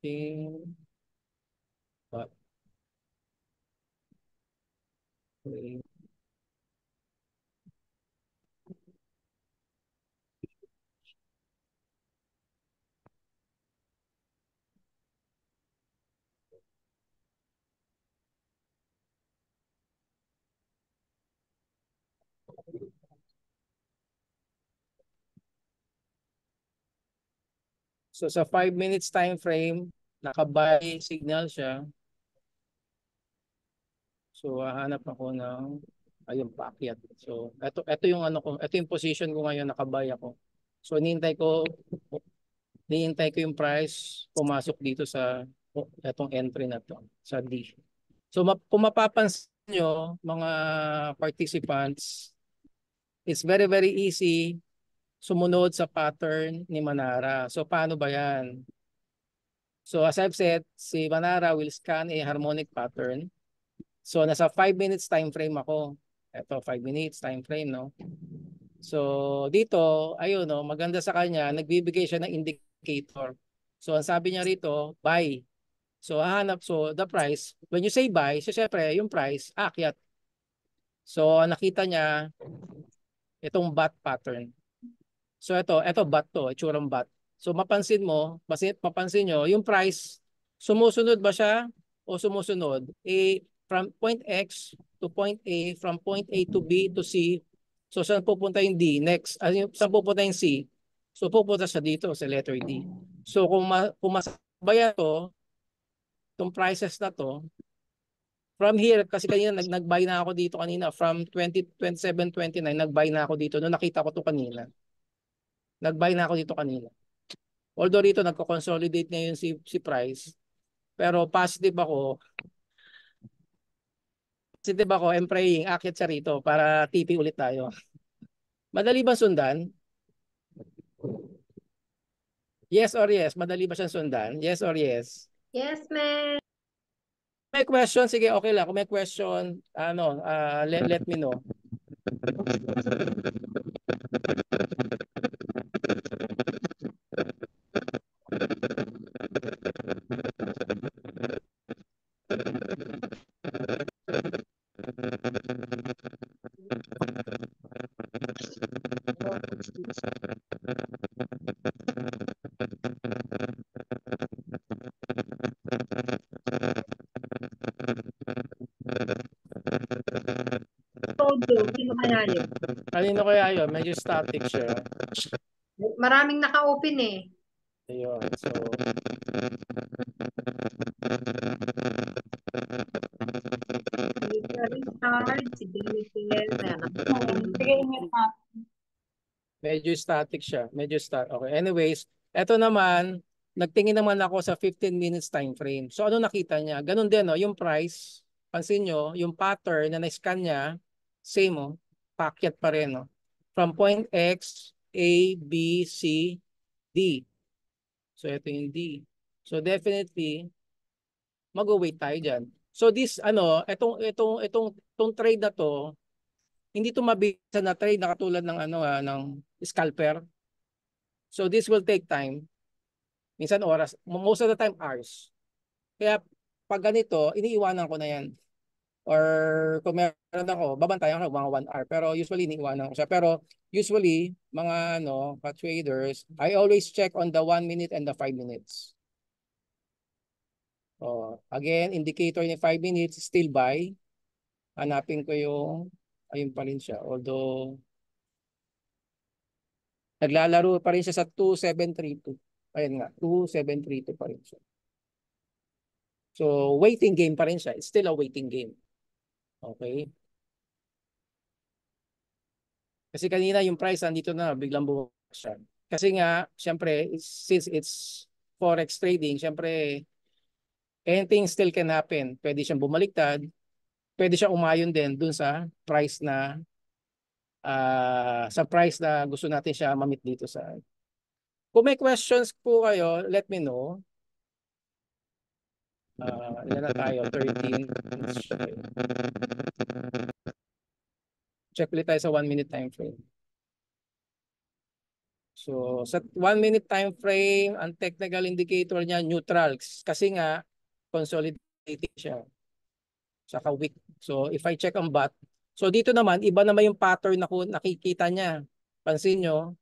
Ting, but, okay. So sa 5 minutes time frame, naka-buy signal siya. So hahanap ako ng ayun paakyat. So ito yung ano ko, ito yung position ko ngayon, naka-buy ako. So hinihintay ko yung price pumasok dito sa etong entry na to sa D. So kung mapapansin nyo mga participants, it's very very easy sumunod sa pattern ni Manara. So paano ba yan? So as I've said, si Manara will scan a harmonic pattern. So nasa 5 minutes time frame ako. Ito 5 minutes time frame, no? So dito, ayun no, maganda sa kanya, nagbibigay siya ng indicator. So ang sabi niya rito, buy. So hahanap, so the price, when you say buy, so syempre yung price, akyat. So nakita niya itong bat pattern. So ito bat to, itsurang bat. So mapansin nyo, yung price, sumusunod ba siya o sumusunod? From point X to point A, from point A to B to C. So saan pupunta yung D? Next, saan pupunta yung C? So pupunta siya dito sa letter D. So kung masabayan to, itong prices na to, from here, kasi kanina nag-buy na ako dito kanina, from 27, 29, nag-buy na ako dito. Noong nakita ko to kanina. Nag-buy na ako dito kanina. Although rito nagko-consolidate ngayon si price, pero positive ako and praying akit siya rito para TP ulit tayo. Madali ba sundan? Yes or yes? Madali ba siyang sundan? Yes or yes? Yes, ma'am. May question, sige, okay lang. Kung may question, let me know. Sino kaya yun? Kanino kaya yun? Medyo static siya. Maraming naka-open eh. Ayun, so medyo static siya. Medyo static. Okay. Anyways, eto naman, nagtingin naman ako sa 15 minutes time frame. So ano nakita niya? Ganun din, no? Yung price, pansin nyo, yung pattern na na-scan niya, same, oh, paakyat pa rin. No? From point X, A, B, C, D. So ito yung D. So definitely, mag-wait tayo dyan. So this, itong trade na to, hindi to mabisa na trade na katulad ng ng scalper. So this will take time. Minsan oras, most of the time hours. Kaya pag ganito, iniiwanan ko na yan. Or kung meron ako, babantayan ko mga 1 hour. Pero usually iniiwanan ko siya. Pero usually, mga traders, I always check on the 1 minute and the 5 minutes. Again, indicator ni 5 minutes, still buy. Hanapin ko ayun pa rin siya. Although, naglalaro pa rin siya sa 2732. Ayun nga, 2732 pa rin siya. So, waiting game pa rin siya. It's still a waiting game. Okay? Kasi kanina yung price nandito na, biglang bumaba siya. Kasi nga, syempre, since it's forex trading, syempre, anything still can happen. Pwede siyang bumaliktad, pwede siyang umayon din dun sa price na gusto natin siya mamit dito sa. Kung may questions po kayo, let me know. Ilan na tayo? 13. Check ulit tayo sa 1 minute time frame. So sa 1 minute time frame, ang technical indicator niya neutral kasi nga consolidating siya. Saka weak. So if I check ang BOT, so dito naman iba naman yung pattern na nakikita niya. Pansin nyo,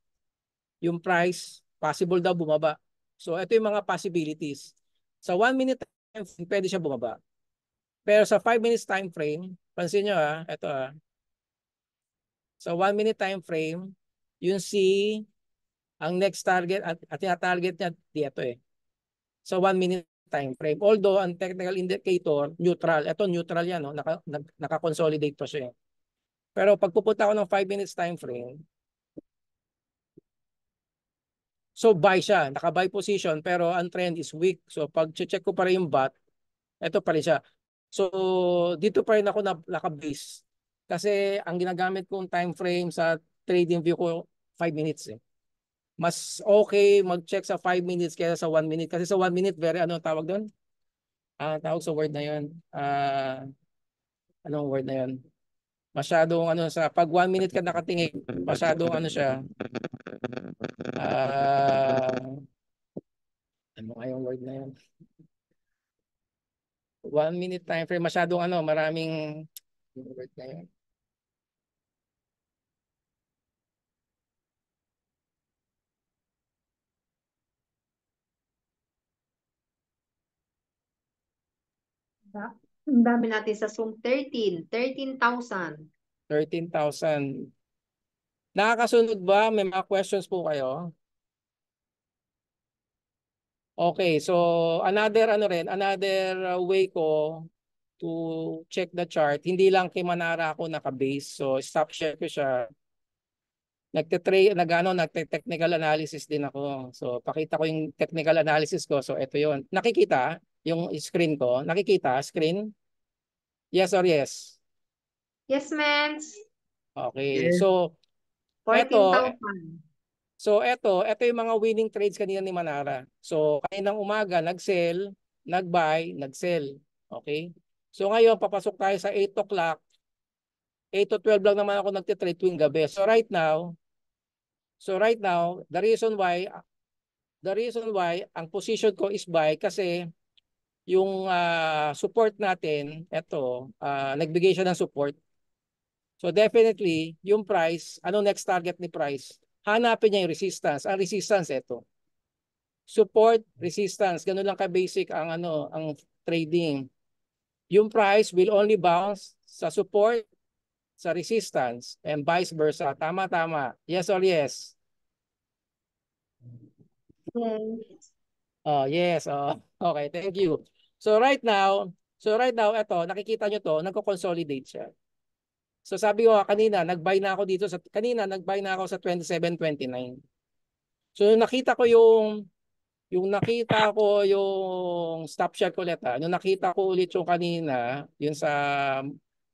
yung price possible daw bumaba. So ito yung mga possibilities. Sa 1 minute time frame, pwede siya bumaba. Pero sa 5 minutes time frame, pansin nyo ito sa 1 minute time frame, yung ang next target at tina-target niya dito sa 1 minute time frame. Although ang technical indicator neutral, ito neutral yan, no? Naka-consolidate pa siya. Pero pag pupunta ako ng 5 minutes time frame, so buy siya, naka-buy position pero ang trend is weak. So pag check ko pa rin yung BOT, ito pa rin siya. So dito pa rin ako naka-base. Kasi ang ginagamit kong time frame sa trading view ko 5 minutes Mas okay mag-check sa 5 minutes kaysa sa 1 minute. Kasi sa 1 minute, very tawag doon? Tawag sa word na yun. Anong word na yun? Masyadong pag 1 minute ka nakatingin, masyadong siya. Ano nga yung word na yun? 1 minute time frame, masyadong maraming yung word na yun. Ang dami natin sa Zoom. 13,000. 13,000. Nakakasunod ba? May mga questions po kayo? Okay, so another way ko to check the chart. Hindi lang kay Manara ako naka-base. So stop share ko siya. Nagte-technical analysis din ako. So pakita ko yung technical analysis ko. So ito 'yon. Nakikita yung screen ko? Nakikita screen? Yes or yes? Yes, ma'am. Okay. Yes. So ito 14,000. ito yung mga winning trades kanina ni Manara. So kaninang umaga nag-sell, nag-buy, nag-sell. Okay? So ngayon papasok tayo sa 8 o'clock. 8 to 12 lang naman ako nagte-trade tuwing gabi. So right now, the reason why ang position ko is buy kasi yung support natin, nagbigay siya ng support. So definitely, yung price, ano next target ni price? Hanapin niya yung resistance. Ang resistance ito. Support, resistance, ganun lang ka-basic ang trading. Yung price will only bounce sa support, sa resistance, and vice versa. Tama. Yes or yes? Yes. Oh, yes. Oh, okay, thank you. So right now, ito, nakikita nyo to, nagko-consolidate siya. So sabi ko kanina, nag-buy na ako sa 27.29. So yung stop shot ko ulit Nung nakita ko ulit yung kanina, yung sa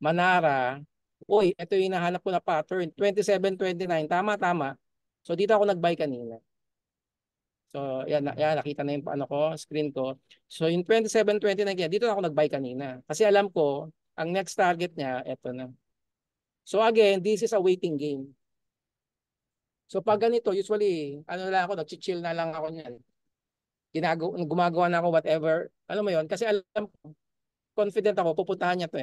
Manara, uy, ito yung hinahanap ko na pattern, 27.29, tama. So dito ako nag-buy kanina. So yan, nakita na yung screen ko. So yung 27.29 dito ako nag-buy kanina. Kasi alam ko, ang next target niya, ito na. So again, this is a waiting game. So pag ganito, usually, lang ako, nag-chill na lang ako niyan. Gumagawa na ako whatever. Alam mo yon kasi alam ko, confident ako, pupuntahan niya to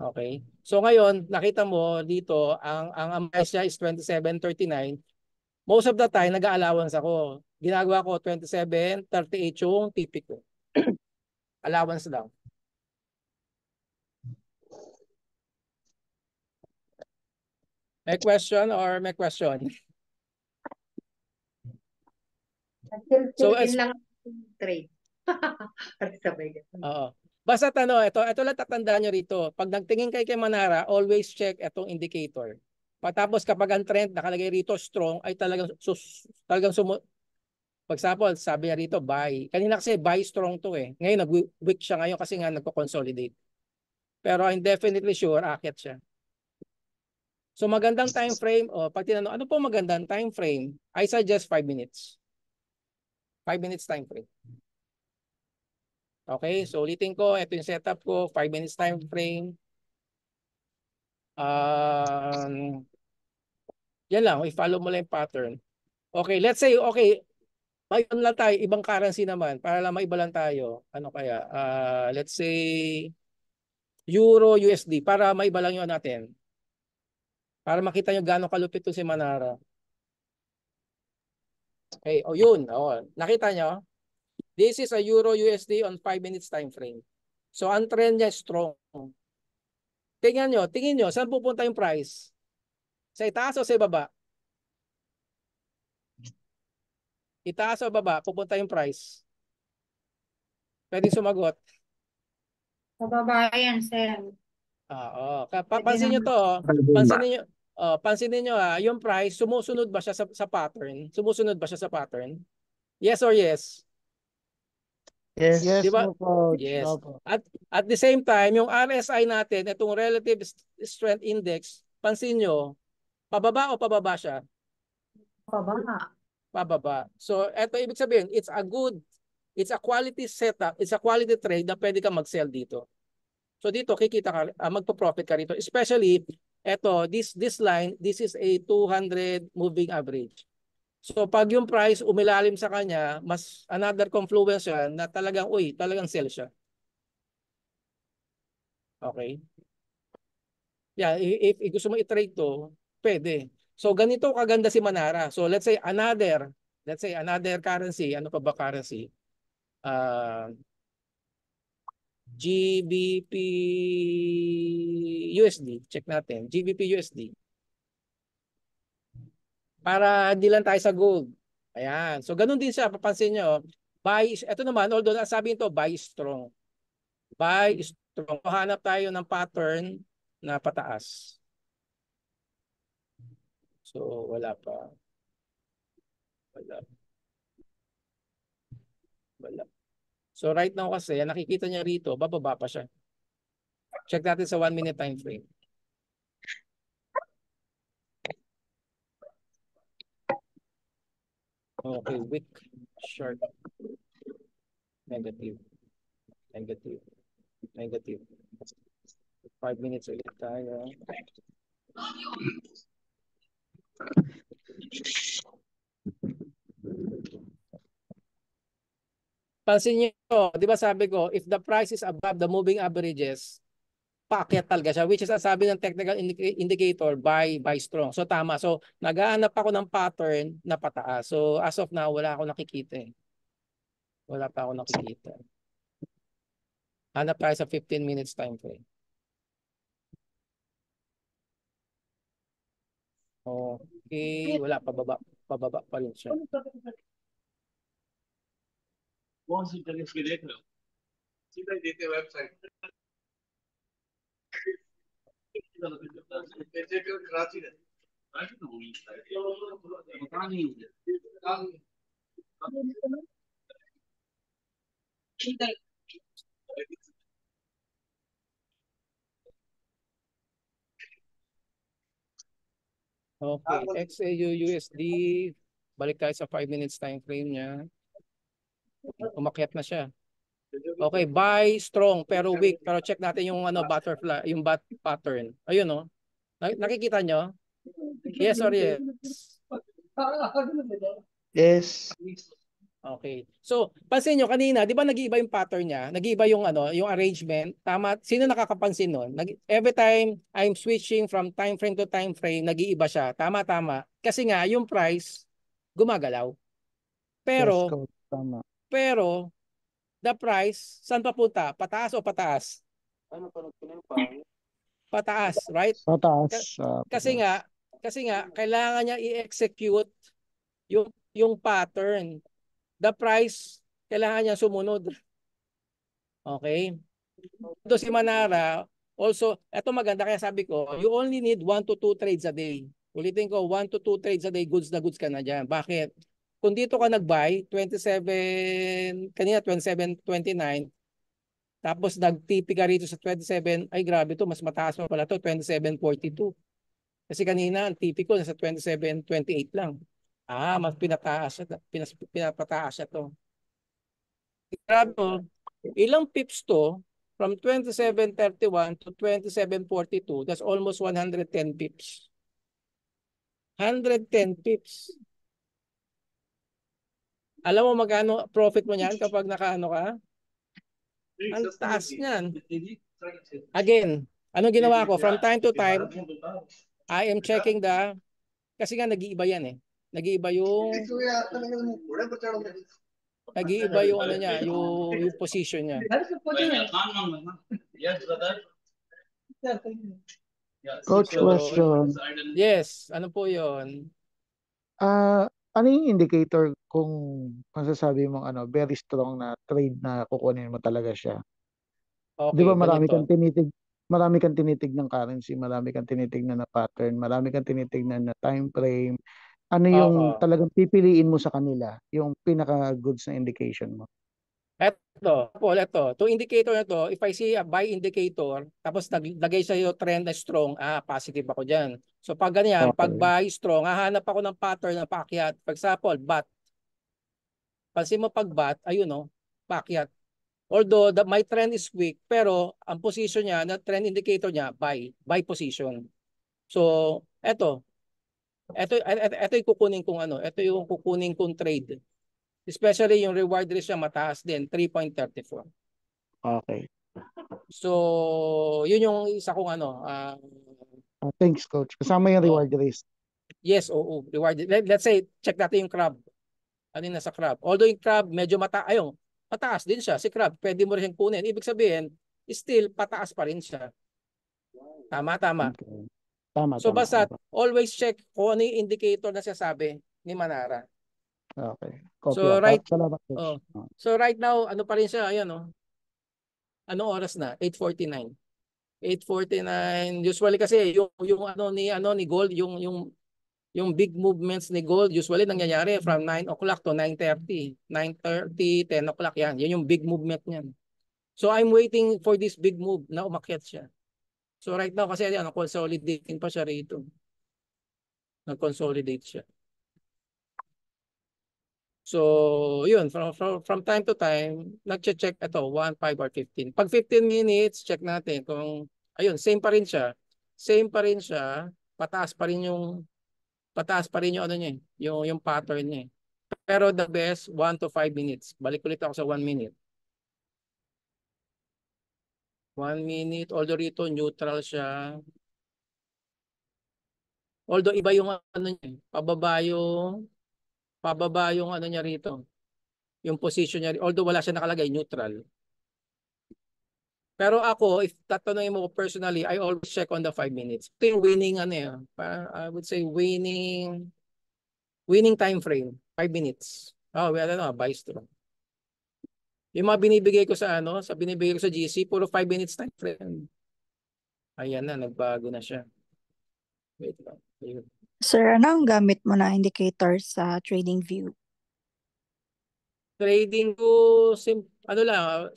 Okay. So ngayon, nakita mo dito, ang price niya is 27.39. Most of the time, nag-allowance ako. Ginagawa ko 27.38 yung tipik ko. Allowance lang. May question or may question? So, Din lang trade. Sabay. Oo. Basta ito lang tatandaan nyo rito. Pag nagtingin kay Manara, always check itong indicator. Tapos kapag ang trend nakalagay rito strong, ay talagang for example, sabi niya rito buy. Kanina kasi buy strong to Ngayon nag-weak siya ngayon kasi nga nagko-consolidate. Pero I'm definitely sure aakyat siya. So magandang time frame, pag tinanong, ano po magandang time frame? I suggest 5 minutes. 5 minutes time frame. Okay, so ulitin ko, ito yung setup ko, 5 minutes time frame. Yan lang, i-follow mo lang yung pattern. Okay, let's say, okay, ngayon lang tayo, ibang currency naman, para lang maiba lang tayo. Ano kaya? Let's say, Euro USD, para maiba lang yun natin. Para makita nyo gaano kalupit to si Manara. Okay, o yun. Nakita nyo? This is a Euro USD on 5 minutes time frame. So, ang trend niya strong. Tingin nyo, saan pupunta yung price? Sa itaas o sa ibaba? Itaas o baba, pupunta yung price. Pwede sumagot. Sa baba yan, sir. Oo. Pwede Pansin nyo naman. to. Pansinin nyo, pansinin nyo yung price, sumusunod ba siya sa pattern? Sumusunod ba siya sa pattern? Yes or yes? Yes. Di Yes ba? po, coach. Yes. Opo. At the same time, yung RSI natin, itong Relative Strength Index, pansin nyo, pababa o pababa siya? Pababa. Pababa. So, eto ibig sabihin, it's a quality setup, it's a quality trade na pwede ka mag-sell dito. So dito kikita ka, magpo-profit ka rito. Especially eto, this line, this is a 200 moving average. So pag yung price umilalim sa kanya, mas another confluence yan na talagang talagang sell siya. Okay? Yeah, if gusto mo i-trade to, pwede. So ganito kaganda si Manara. So let's say another currency, ano pa ba currency? GBP USD. Check natin. GBP USD. Para hindi lang tayo sa gold. Ayan. So, ganun din siya. Papansin nyo. Ito naman, although sabi nito, buy strong. Buy strong. Hanap tayo ng pattern na pataas. So, wala pa. Wala. So, right now kasi, nakikita niya rito, bababa pa siya. Check natin sa 1 minute time frame. Okay, wick, short, negative, negative, negative. 5 minutes ulit tayo. Pansin niyo, di ba sabi ko, if the price is above the moving averages, paakyat talaga siya, which is sabi ng technical indicator, buy strong. So tama. So naghahanap ako ng pattern na pataas. So as of now, wala ako nakikita. Wala pa ako nakikita. Hanap tayo sa 15 minutes time frame. Okay, wala, pababa pa rin siya. Okay, XAU USD, balik tayo sa 5 minutes time frame niya. Umakyat na siya. Okay, buy strong pero weak. Pero check natin yung butterfly, yung pattern. Ayun oh. Nakikita nyo? Yes or yes? Yes. Okay. So, pansin nyo kanina, 'di ba nag-iiba yung pattern niya? Nag-iiba yung yung arrangement. Tama. Sino nakakapansin nun? Every time I'm switching from time frame to time frame, nag-iiba siya. Tama. Kasi nga yung price gumagalaw. Yes, Pero coach. Tama. the price saan papunta? Pataas o pataas? Pataas, right? Pataas. Kasi Pataas. nga kailangan niya i-execute yung pattern. The price kailangan niya sumunod. Okay? Ito si Manara, also, ito maganda kaya sabi ko, you only need 1 to 2 trades a day. Ulitin ko, 1 to 2 trades a day, goods na goods ka na dyan. Bakit? Kung dito ka nag-buy, 27, kanina 27.29, tapos nag-TP ka rito sa 27, ay grabe to, mas mataas pa pala to, 27.42. Kasi kanina, ang TP ko nasa 27.28 lang. Mas pinapataas siya to. Grabe to. Ilang pips to? From 27.31 to 27.42, that's almost 110 pips. 110 pips. Alam mo magkano profit mo niyan kapag nakaano ka? Ang taas niyan. Again, ano ginawa ko? From time to time, I am checking kasi nga nag-iiba yan eh. Nag-iiba yung ano niya, yung position niya. Coach, So, question. yes, ano po 'yon? Ano yung indicator kung masasabi mong very strong na trade na kukunin mo talaga siya? Di ba Okay, ganito. marami kang tinitig ng currency, marami kang tinitignan na pattern, marami kang tinitignan na time frame. Ano yung Oo. talagang pipiliin mo sa kanila, yung pinaka goods na indication mo? Paul, itong indicator na to, if I see a buy indicator, tapos naglagay sa iyo trend na strong, positive ako diyan. So pag ganyan, pag Okay. buy strong, hahanap ako ng pattern na paakyat. For example, BAT. Pansin mo pag BAT, ayun no, paakyat. Although my trend is weak, pero ang position niya, na trend indicator niya, buy position. So, ito yung kukunin kong ito yung kukunin kong trade. Especially yung reward risk niya mataas din, 3.34. Okay. So, yun yung isa kong Thanks, coach. Kasama yung oh, reward risk. yes, oo, reward. Let's say, check natin yung crab. Ano yung nasa crab? Although yung crab, medyo mataas din siya. Si crab, pwede mo rin kunin. Ibig sabihin, still, pataas pa rin siya. Tama, tama. Okay. Tama, So, tama. basta, Okay. always check kung ano yung indicator na sinasabi ni Manara. Okay. Kopya. So, right, Salamat, coach. oh, so right now, ano pa rin siya, ayan, anong oras na? 8:49. 8:49. Usually kasi yung ni gold, yung big movements ni gold usually nangyayari from 9 o'clock to 9:30. 9:30, 10 o'clock yan. Yun yung big movement niyan. So I'm waiting for this big move na umakyat siya. So right now kasi consolidating pa siya rito. Nag-consolidate siya. So, yun, from time to time, nag-check ito, 1, 5, or 15. Pag 15 minutes, check natin kung, ayun, same pa rin siya. Same pa rin siya. Pataas pa rin yung ano niya, yung pattern niya. Pero the best, 1 to 5 minutes. Balik ulit ako sa 1 minute. 1 minute, although rito, neutral siya. Although iba yung ano niya, pababa yung ano niya rito. Yung position niya, although wala siya nakalagay, neutral. Pero ako, if tatanungin mo ko personally, I always check on the 5 minutes. Ito yung winning I would say winning time frame, 5 minutes. Oh, buy strong. Yung mga binibigay ko binibigay ko sa GC, puro 5 minutes time frame. Ayan na, nagbago na siya. Wait lang. Ayun. Sir, ano ang gamit mo na indicator sa TradingView? Trading ko,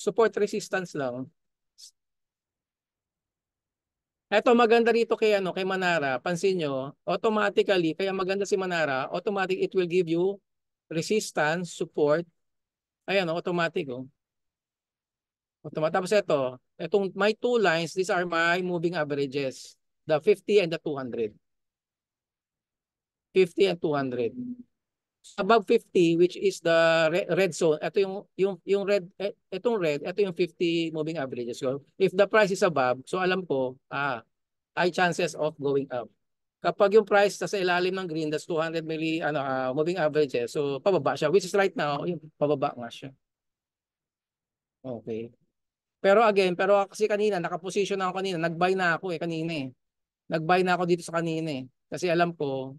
support resistance lang. Ito maganda rito kay Manara. Pansin nyo, automatically, kaya maganda si Manara, automatic it will give you resistance, support. Ayan, automatic. Tapos itong my two lines, these are my moving averages. The 50 and the 200. 50 and 200. Above 50, which is the red zone, ito yung red, itong red, ito yung 50 moving averages. So, if the price is above, so alam ko, high chances of going up. Kapag yung price sa ilalim ng green, that's 200 moving averages, so pababa siya, which is right now, yung pababa nga siya. Okay. Pero kasi kanina, nakaposition na ako kanina, nag-buy na ako kanina eh. Nag-buy na ako dito sa kanina eh. Kasi alam ko,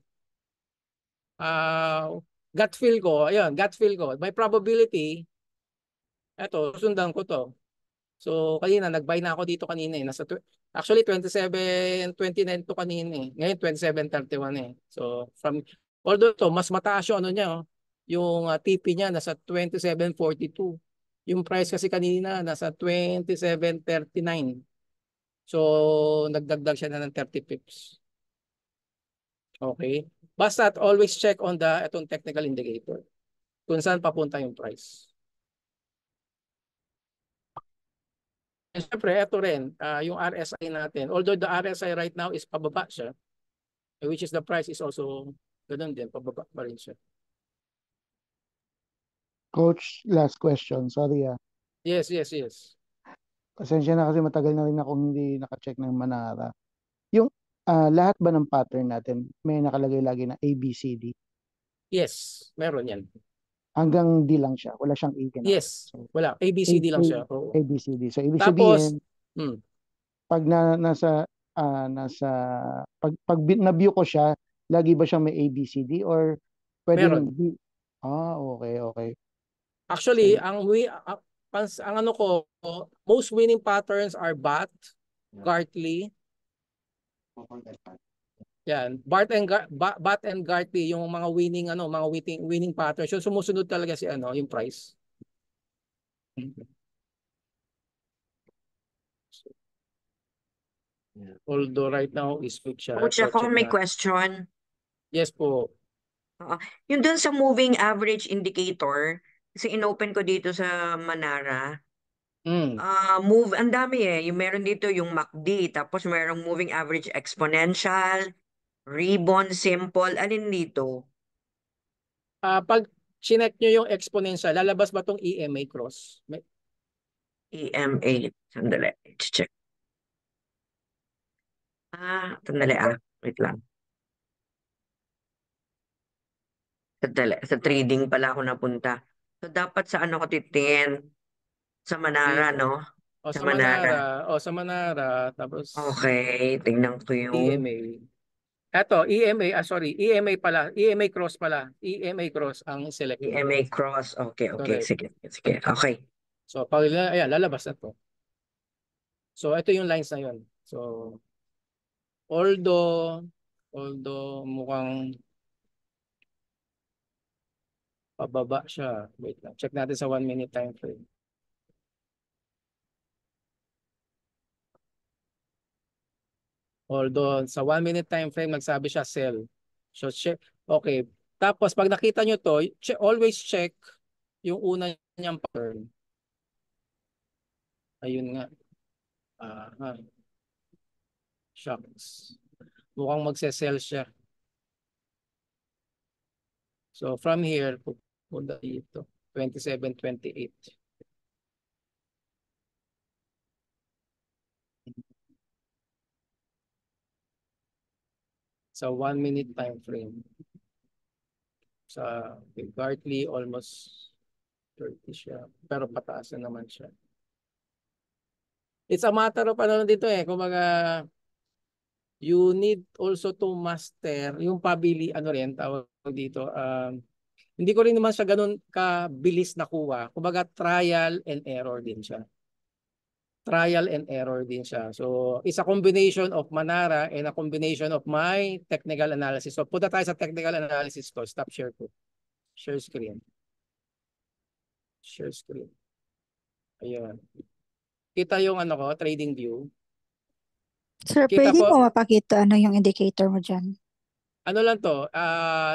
gut feel ko, may probability, sundan ko to. So, kanina, nag-buy na ako dito kanina eh. Actually, 27.29 to kanina eh. Ngayon, 27.31 eh. So, although to, mas mataas yung niya, yung TP niya, nasa 27.42. Yung price kasi kanina, nasa 27.39. So, nagdagdag siya na ng 30 pips. Okay? Basta always check on itong technical indicator. Kung saan papunta yung price. And syempre, ito rin, yung RSI natin. Although the RSI right now is pababa siya, which is the price is also ganun din, pababa pa rin siya. Coach, last question. Sorry ah. Yes. Pasensya na kasi matagal na rin akong hindi nakacheck ng Manara. Yung lahat ba ng pattern natin may nakalagay lagi na A, B, C, D? Yes, meron yan. Hanggang D lang siya. Wala siyang A ganun. Yes, So, wala. ABCD lang siya. Oo. A, B, C, D. So, ibig Tapos, sabihin, pag na-view ko siya, lagi ba siyang may A, B, C, D or pwedeng meron. D? Okay. Actually, So, ang ano ko, most winning patterns are Bat, Gartley. Yan, Bat and Gartley yung mga winning patterns. So sumusunod talaga si yung price. Although right now is weak siya. Coach, So ako check may na. question. Yes po. Yung dun sa moving average indicator, kasi inopen ko dito sa Manara, ang dami yung meron dito yung MACD, tapos merong moving average exponential, ribbon, simple, alin dito? Pag chinek nyo yung exponential, lalabas ba tong EMA cross? EMA, sandali, check. Sandali wait lang. Sandali, sa trading pala ako napunta. So, dapat sa ano ko titingin? Sa Manara, Dito. no? Sa Manara. Sa Manara. Tapos Okay, tingnan ko yung EMA. Eto, EMA pala. EMA cross pala. EMA cross ang select mo. EMA cross. Okay, Correct. sige. Okay. So, pag ayan, lalabas na to. So, ito yung lines na yun. So, although mukhang pababa siya. Wait lang. Check natin sa 1-minute time frame. Although sa 1-minute time frame nagsabi siya sell. So check. Okay. Tapos pag nakita nyo to, always check yung una niyang pattern. Ayun nga. Shucks. Mukhang magse-sell siya. So from here, pupunta dito. 27-28. Sa 1-minute time frame. Sa Gartley, almost 30 siya. Pero pataas na naman siya. It's a matter of ano dito kumbaga, you need also to master yung tawag dito. Hindi ko rin naman siya ganun kabilis nakuha. Kumbaga, trial and error din siya. So, it's a combination of Manara and a combination of my technical analysis. So, punta tayo sa technical analysis ko. Stop share ko. Share screen. Ayun. Kita yung trading view. Sir, Kita pwede po, mo mapakita yung indicator mo dyan? ano lang to?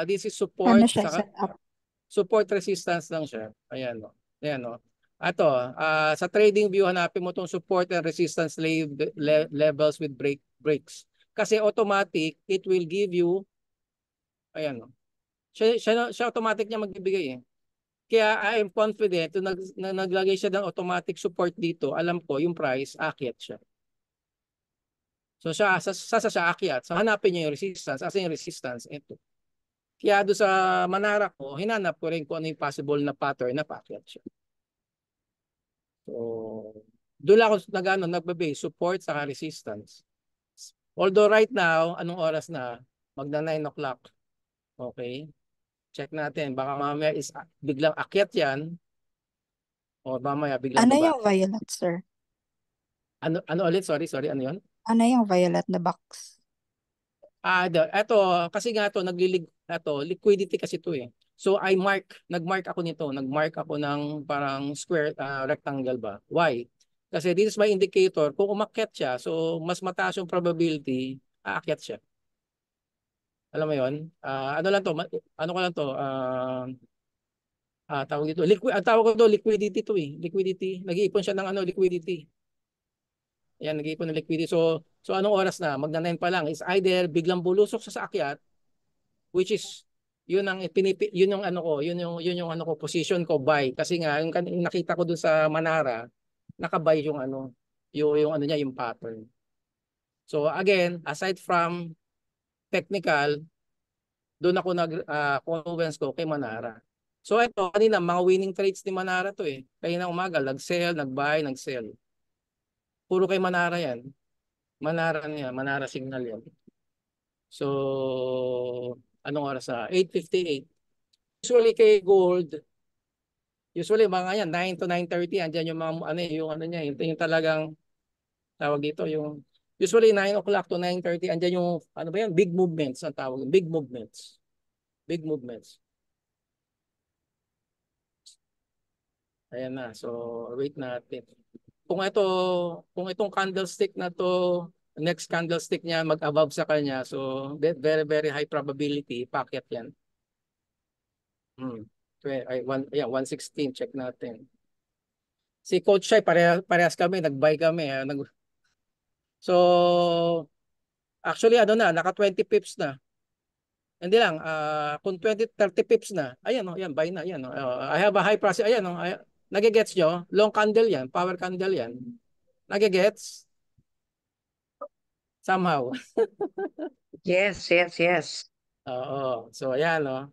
This is support. Ano siya set up? Support resistance lang siya. Ayan o. Ato, sa trading view, hanapin mo itong support and resistance levels with breaks. Kasi automatic, it will give you, ayan o. Siya automatic niya magbibigay Kaya I am confident na naglagay siya ng automatic support dito, alam ko yung price, akyat siya. So siya akyat. So hanapin niyo yung resistance. Asa yung resistance? Ito. Kaya doon sa Manara ko, hinanap ko rin kung ano yung possible na pattern na paakyat siya. So, doon lang ako nagbe-base support sa resistance. Although right now, anong oras na? Magna 9 o'clock. Okay? Check natin. Baka mamaya biglang akyat yan. O mamaya biglang Ano baba. yung violet, sir? Ano ulit? Sorry. Ano yun? Ano yung violet na box? Ito, kasi nga ito, liquidity kasi ito So nag-mark ako nito. Nag-mark ako ng parang square, rectangle ba? Why? Kasi this is my indicator. Kung umakyat siya, so mas mataas yung probability, aakyat siya. Alam mo yun? Ano ko lang to? Tawag dito. Ang tawag ko to, liquidity to Liquidity. Nag-iipon siya ng liquidity. Ayan, nag-iipon ng liquidity. So anong oras na? Magna-9 pa lang. Is either biglang bulusok sa akyat, which is yun ang yun yung ano ko, yun yung ano ko, position ko buy. Kasi nga yung nakita ko dun sa Manara, naka-buy yung ano, yung ano niya, yung pattern. So again, aside from technical, doon ako confluence ko kay Manara. So ito, kanina, mga winning trades ni Manara to eh. Kanina umaga, nag-sell, nag-buy, nag-sell. Puro kay Manara yan. Manara niya, Manara signal yan. So, anong oras na? 8:58. Usually kay gold, usually mga yan, 9 to 9:30, andyan yung mga, ano, yung ano niya, yung talagang, tawag dito, yung, usually 9 o'clock to 9:30, andyan yung, ano ba yan, big movements, ang tawag, big movements. Big movements. Ayan na, so, wait natin. Kung itong candlestick na to, next candlestick niya mag-above sa kanya, so, very, very high probability, packet yan. Ay, 116, check natin. Si Coach Shai, parehas kami, nag-buy kami. So, actually, ano na, naka 20 pips na. Hindi lang, kung 30 pips na, ayan, oh, yan, buy na, yan. Oh, I have a high price, ayan, oh, nagigets nyo? Long candle yan, power candle yan. Nagigets? Somehow. Yes, yes, yes. Oo, so ayan, oh.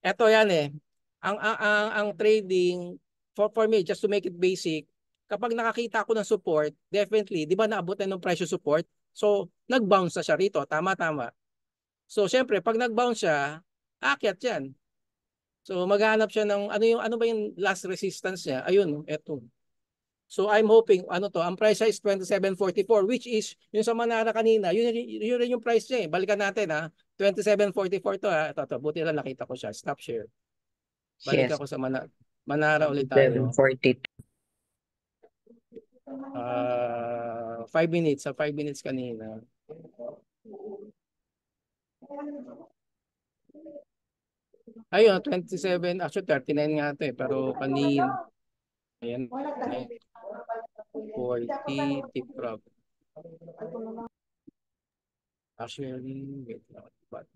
Eto yan eh. Ang trading, for me, just to make it basic, kapag nakakita ako ng support, definitely, di ba naabot na ng presyo support? So, nag-bounce na siya rito. Tama. So, syempre, pag nag-bounce siya, aakyat yan. So, maghanap siya ng, ano ba yung last resistance niya? Ayun, eto. So, I'm hoping, ang price siya is 27.44, which is, yung sa Manara kanina, yun rin yung price niya eh. Balikan natin ha. 27.44 to ha. Ito, buti lang nakita ko siya. Stop share. Balik Yes. ako sa Manara ulit tayo. 7:42. 5 minutes. Sa 5 minutes kanina. Ayun, 27. Actually, 39 nga ito eh. Pero kanina. Ayan. 40. Tip prop. Actually, wait lang. But,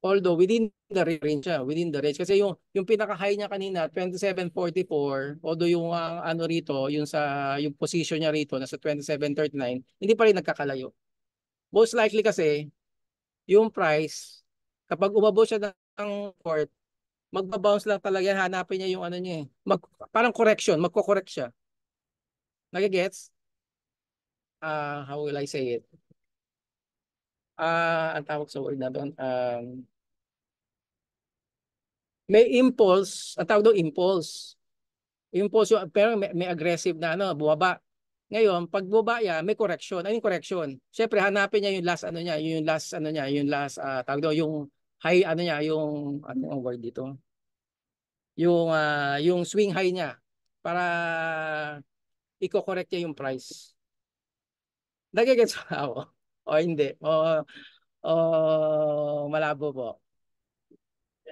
although within the range siya, within the range. Kasi yung pinaka-high niya kanina, 27.44, although yung ano rito, yung position niya rito, nasa 27.39, hindi pa rin nagkakalayo. Most likely kasi, yung price, kapag umabot siya ng court, magbabounce lang talaga yan, hanapin niya yung ano niya eh. Parang correction, magko-correct siya. Nagigets? How will I say it? Ang tawag sa word na doon, may impulse, ang tawag doon impulse. Impulse yung, pero may aggressive na ano, bumaba. Ngayon, pag bumaba yan, may correction. Ano yung correction? Siyempre, hanapin niya yung last ano niya, yung last tawag doon, yung high ano niya, yung ano ang word dito? Yung swing high niya para i-correct niya yung price. Nagigets ba ako? O hindi? O malabo po?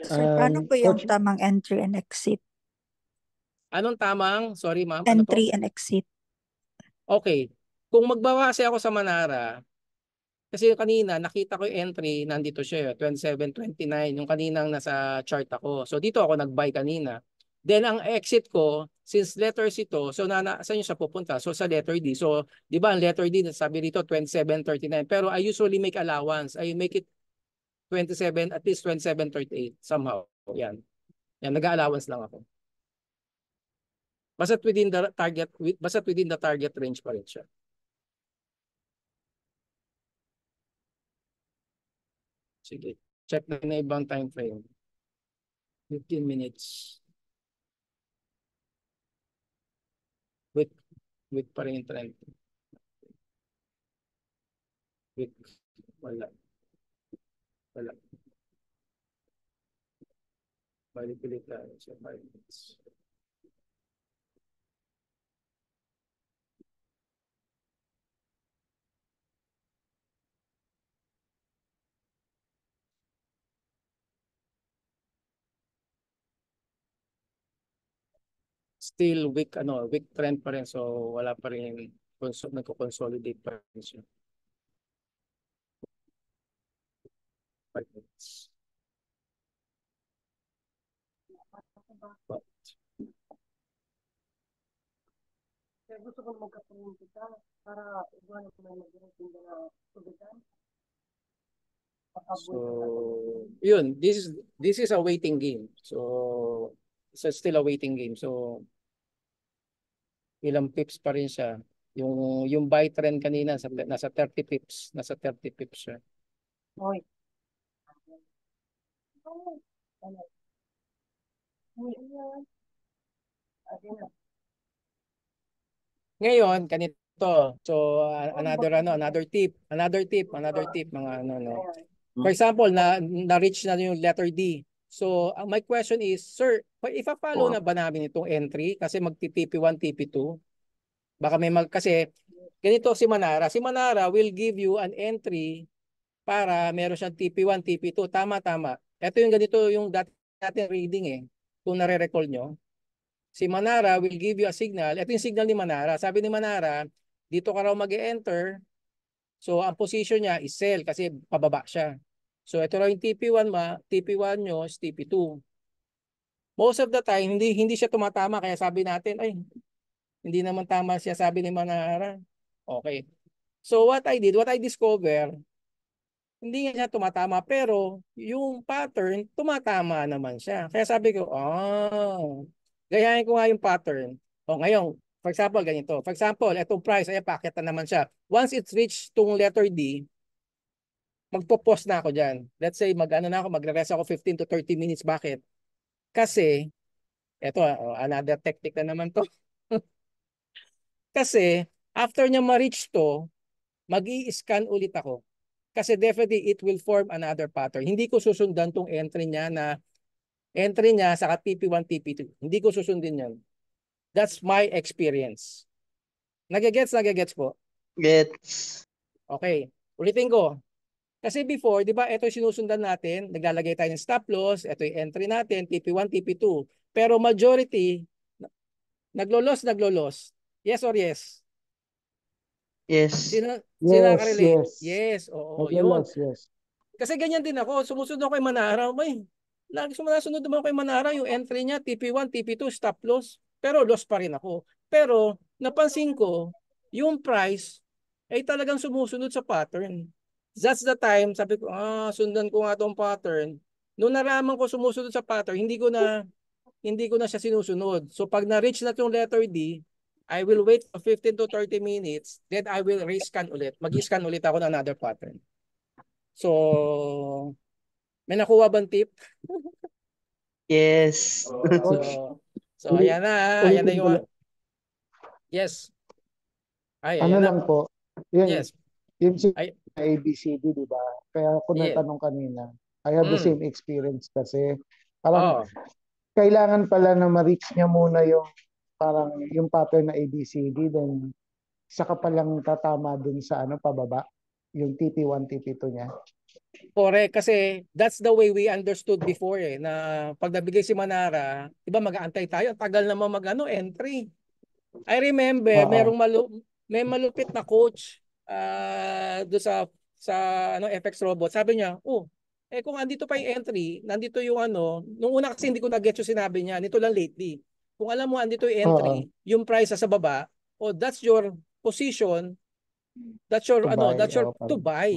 Sir, paano po yung Coach, tamang entry and exit? Anong tamang? Sorry ma'am, ano po? Entry and exit. Okay. Kung magbabase ako sa Manara, kasi yung kanina nakita ko yung entry, nandito siya, 27.29, yung kaninang nasa chart ako. So dito ako nag-buy kanina. Then ang exit ko, since letters ito, so saan yung siya pupunta? So sa letter D. So di ba ang letter D, sabi dito 27.39. Pero I usually make allowance. I make it 27, at least 27.38 somehow. Yan. Yan, nag-allowance lang ako. Basta't within the target range pa rin siya. Sige. Check na ibang time frame. 15 minutes. Week. Week pa rin yung trend. Week. Wala. Balik-balik tayo sa 5 minutes. still weak weak trend pa rin, so wala pa rin nagko-consolidate pa rin siya. 5 minutes. Gusto ko magkaroon kita para iwan ko na maging na tubigan. So yun, this is a waiting game. So it's still a waiting game. So ilang pips pa rin siya. Yung buy trend kanina nasa 30 pips, nasa 30 pips siya. Oy. Ngayon, ganito. So another tip mga no. For example, na-reach na yung letter D. So my question is, sir, ipa-follow na ba namin itong entry kasi magti-TP1, TP2? Baka kasi ganito si Manara. Si Manara will give you an entry para meron siyang TP1, TP2. Tama. Ito yung ganito yung dati reading Kung nare-recall nyo. Si Manara will give you a signal. Ito yung signal ni Manara. Sabi ni Manara, dito ka raw mag-e-enter. So ang position niya is sell kasi pababa siya. So ito raw yung TP1 nyo is TP2. Most of the time, hindi siya tumatama. Kaya sabi natin, ay, hindi naman tama siya sabi ni Manara. Okay. So what I discover, hindi nga siya tumatama pero yung pattern, tumatama naman siya. Kaya sabi ko, gayahin ko nga yung pattern. Ngayon, for example, ganito. For example, itong price, pakit na naman siya. Once it's reached tong letter D, magpo-pause na ako dyan. Let's say, magre-rest ako 15 to 30 minutes. Bakit? Kasi, another technique na naman to. Kasi, after niya ma-reach to, mag-i-scan ulit ako. Kasi definitely, it will form another pattern. Hindi ko susundan tong entry niya sa TP1, TP2. Hindi ko susundin yan. That's my experience. Nagigets po? Gets. Okay. Ulitin ko. Kasi before, di ba, ito yung sinusundan natin. Naglalagay tayo ng stop loss. Ito yung entry natin, TP1, TP2. Pero majority, naglo-loss. Yes or yes? Yes. Sino Yes, nakarelate? yes. Yes, oo, yun. Naglo-loss, yes. Kasi ganyan din ako. Sumusunod ako kay Manara. Lagi sumunod naman kay Manara. Yung entry niya, TP1, TP2, stop loss. Pero loss pa rin ako. Pero napansin ko, yung price ay talagang sumusunod sa pattern. That's the time, sabi ko, sundan ko nga tong pattern. Noong naraman ko sumusunod sa pattern, hindi ko na siya sinusunod. So pag na-reach na yung letter D, I will wait for 15 to 30 minutes, then I will rescan ulit. Mag-scan ulit ako ng another pattern. So, may nakuha bang tip? Yes. So ayan na. Ayan na yung... Yes. Ano ayan na. lang po. Yun, Yes. Yung ABCD, di ba? Kaya ako Yes. natanong kanina. I have the same experience kasi parang Oh. kailangan pala na ma-reach niya muna yung pattern na ABCD, then saka palang tatama dun sa pababa, yung TP1, TP2 niya. Correct, kasi that's the way we understood before na pag nabigay si Manara, di ba mag-aantay tayo, tagal naman entry. I remember may malupit na coach do sa FX Robot. Sabi niya, kung andito pa yung entry, nandito yung nung una kasi hindi ko na-get yung sinabi niya, nito lang lately. Kung alam mo andito yung entry, yung price sa baba, that's your position, that's your to buy.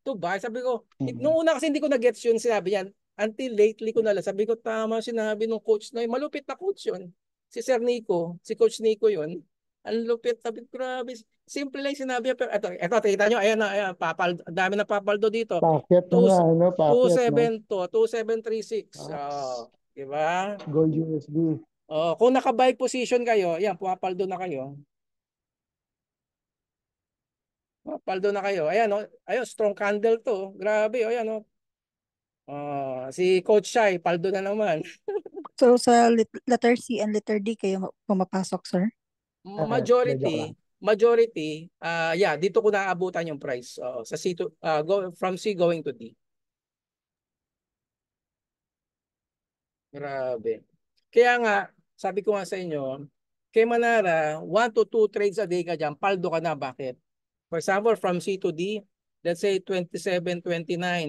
To buy. Sabi ko, nung una kasi hindi ko na-get yun sinabi niya, until lately ko na lang. Sabi ko, tama sinabi ng coach na yun. Malupit na coach yun. Si Sir Nico, si Coach Nico yun. Ang lupit, sabi ko, grabe. Simple lang sinabi. Pero ito, kita nyo, ayan, dami na papaldo dito. Packet na nga, packet, 2736. Diba? Gold USD. Kung naka-buy position kayo, ayan, papaldo na kayo. Papaldo na kayo. Ayan, ayun, strong candle to. Grabe, ayan, si Coach Shai, paldo na naman. So sa letter C and letter D kayo pumapasok, sir? Majority, dito ko naabutan yung price. Sa C to from C going to D. Grabe. Kaya nga, sabi ko nga sa inyo, Kay Manara, 1 to 2 trades a day ka dyan, paldo ka na. Bakit? For example, from C to D, let's say 27.29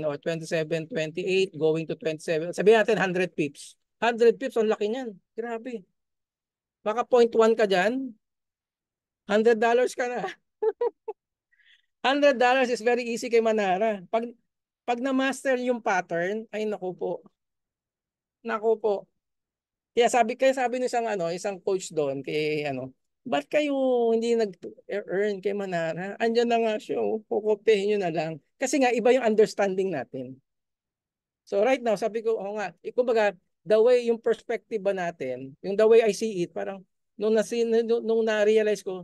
or 27.28 going to 27. Sabihin natin 100 pips. 100 pips, ang laki niyan. Grabe. Baka 0.1 ka dyan, $100 ka na. $100 is very easy kay Manara. Pag na-master yung pattern, ay naku po. Naku po. Kaya sabi ng isang coach doon kay ba't kayo hindi nag-earn kay Manara? Andiyan na nga siya, kukupihin nyo na lang. Kasi nga iba yung understanding natin. So right now, sabi ko, nga, kumbaga, the way yung perspective ba natin, yung the way I see it, parang nung na-realize ko,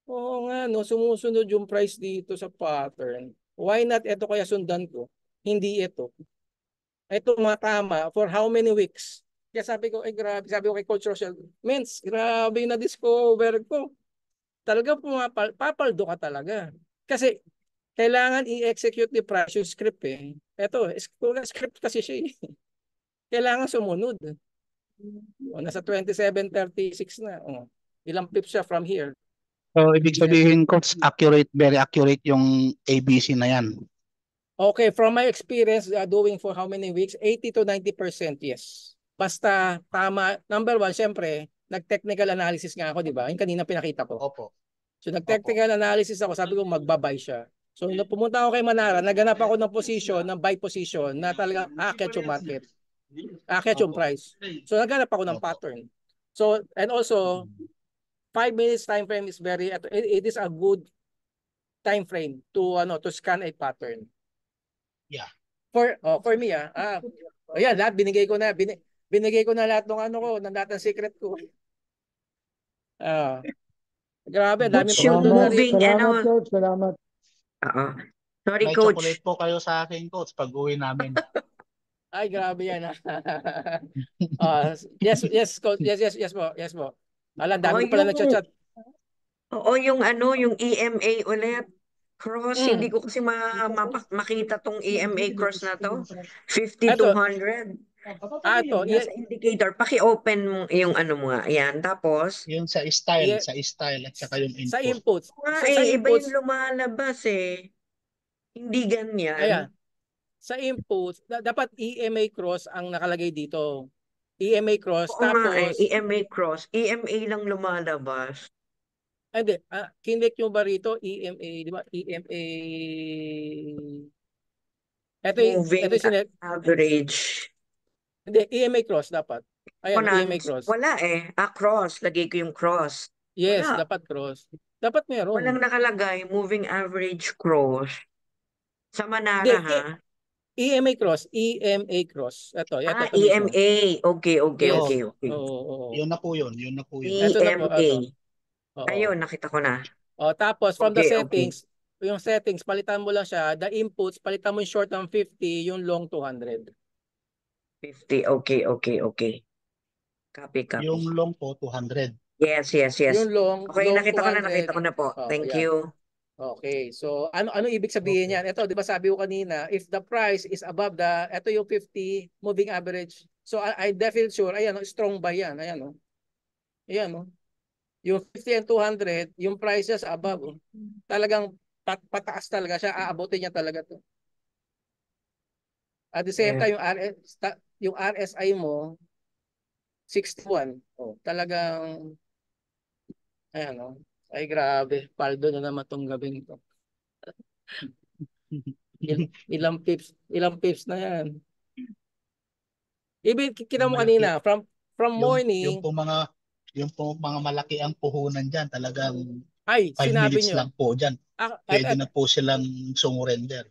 oo nga, sumusunod yung price dito sa pattern. Why not ito kaya sundan ko? Hindi ito. Ito tama for how many weeks? Kaya sabi ko, grabe. Sabi ko kay Coach Rochelle, Mens, grabe yung na-discover ko. Talaga papaldo ka talaga. Kasi kailangan i-execute ni price yung script eh. Ito, script kasi siya eh. Kailangan sumunod. Nasa 27.36 na. Ilang pips siya from here. So, ibig sabihin, Coach, very accurate yung ABC na yan. Okay, from my experience doing for how many weeks, 80 to 90%, yes. Basta tama. Number one, syempre, nag-technical analysis nga ako, di ba? Yung kanina pinakita ko. Opo. So, nag-technical analysis ako, sabi ko magbabay siya. So, nung pumunta ako kay Manara, naganap ako ng position, ng buy position, na talagang aakyat yung market. Aakyat yung price. So, naganap ako ng pattern. So, and also, 5 minutes time frame is it is a good time frame to scan a pattern. Yeah. For me ayan, lahat binigay ko na lahat ng lahat ng secret ko. Grabe, dami Coach, yung moving Salamat, Coach. Salamat. Sorry, May Coach. chocolate po kayo sa akin, Coach, pag uwi namin. Ay, grabe yan. Yes, Coach. Yes po. Alam, dami ko pala nagchat-chat. Oo, yung EMA ulit. Cross, hindi ko kasi makita tong EMA cross na to. 50 to 100. Ito. Nasa indicator. Paki-open mo yung mo nga. Ayan, tapos? Yung sa style at saka yung input. Sa inputs. Iba yung lumalabas eh. Hindi ganyan. Ayan. Sa inputs, dapat EMA cross ang nakalagay dito. EMA cross, Oo tapos... nga EMA cross. EMA lang lumalabas. Hindi, kinlik nyo ba rito? EMA, di ba? EMA... Moving average. Hindi, EMA cross dapat. Ayan, EMA cross. Wala eh. Cross. Lagay ko yung cross. Yes, Wala. dapat cross. Dapat meron. Walang nakalagay, moving average cross. Sa Manara ha? EMA cross. EMA cross. Ito EMA. Okay. Yun na po yun. EMA. Ayun, nakita ko na. Tapos from the settings, yung settings, palitan mo lang siya. The inputs, palitan mo yung short ng 50, yung long 200. 50, okay. Copy. Yung long po, 200. Yes. Yung long, okay, long nakita ko na po. Thank you. Okay, so ano ibig sabihin niyan? Ito, 'di ba sabi ko kanina, if the price is above ito yung 50 moving average. So I definitely sure, ayan, strong buy yan, ayan. Ayan, yung 50 and 200, yung price niya sa above, talagang pataas talaga siya, aabutin niya talaga 'to. At the same time, yung RSI mo 61. Talagang ayan, ay grabe, paldo na naman tong gabing ito. Ilang pips na yan. Ibig kita mo kanina from morning. Yung mga malaki ang puhunan diyan, talagang 5 sinabi minutes nyo lang po diyan. Pwede na po silang sumurrender.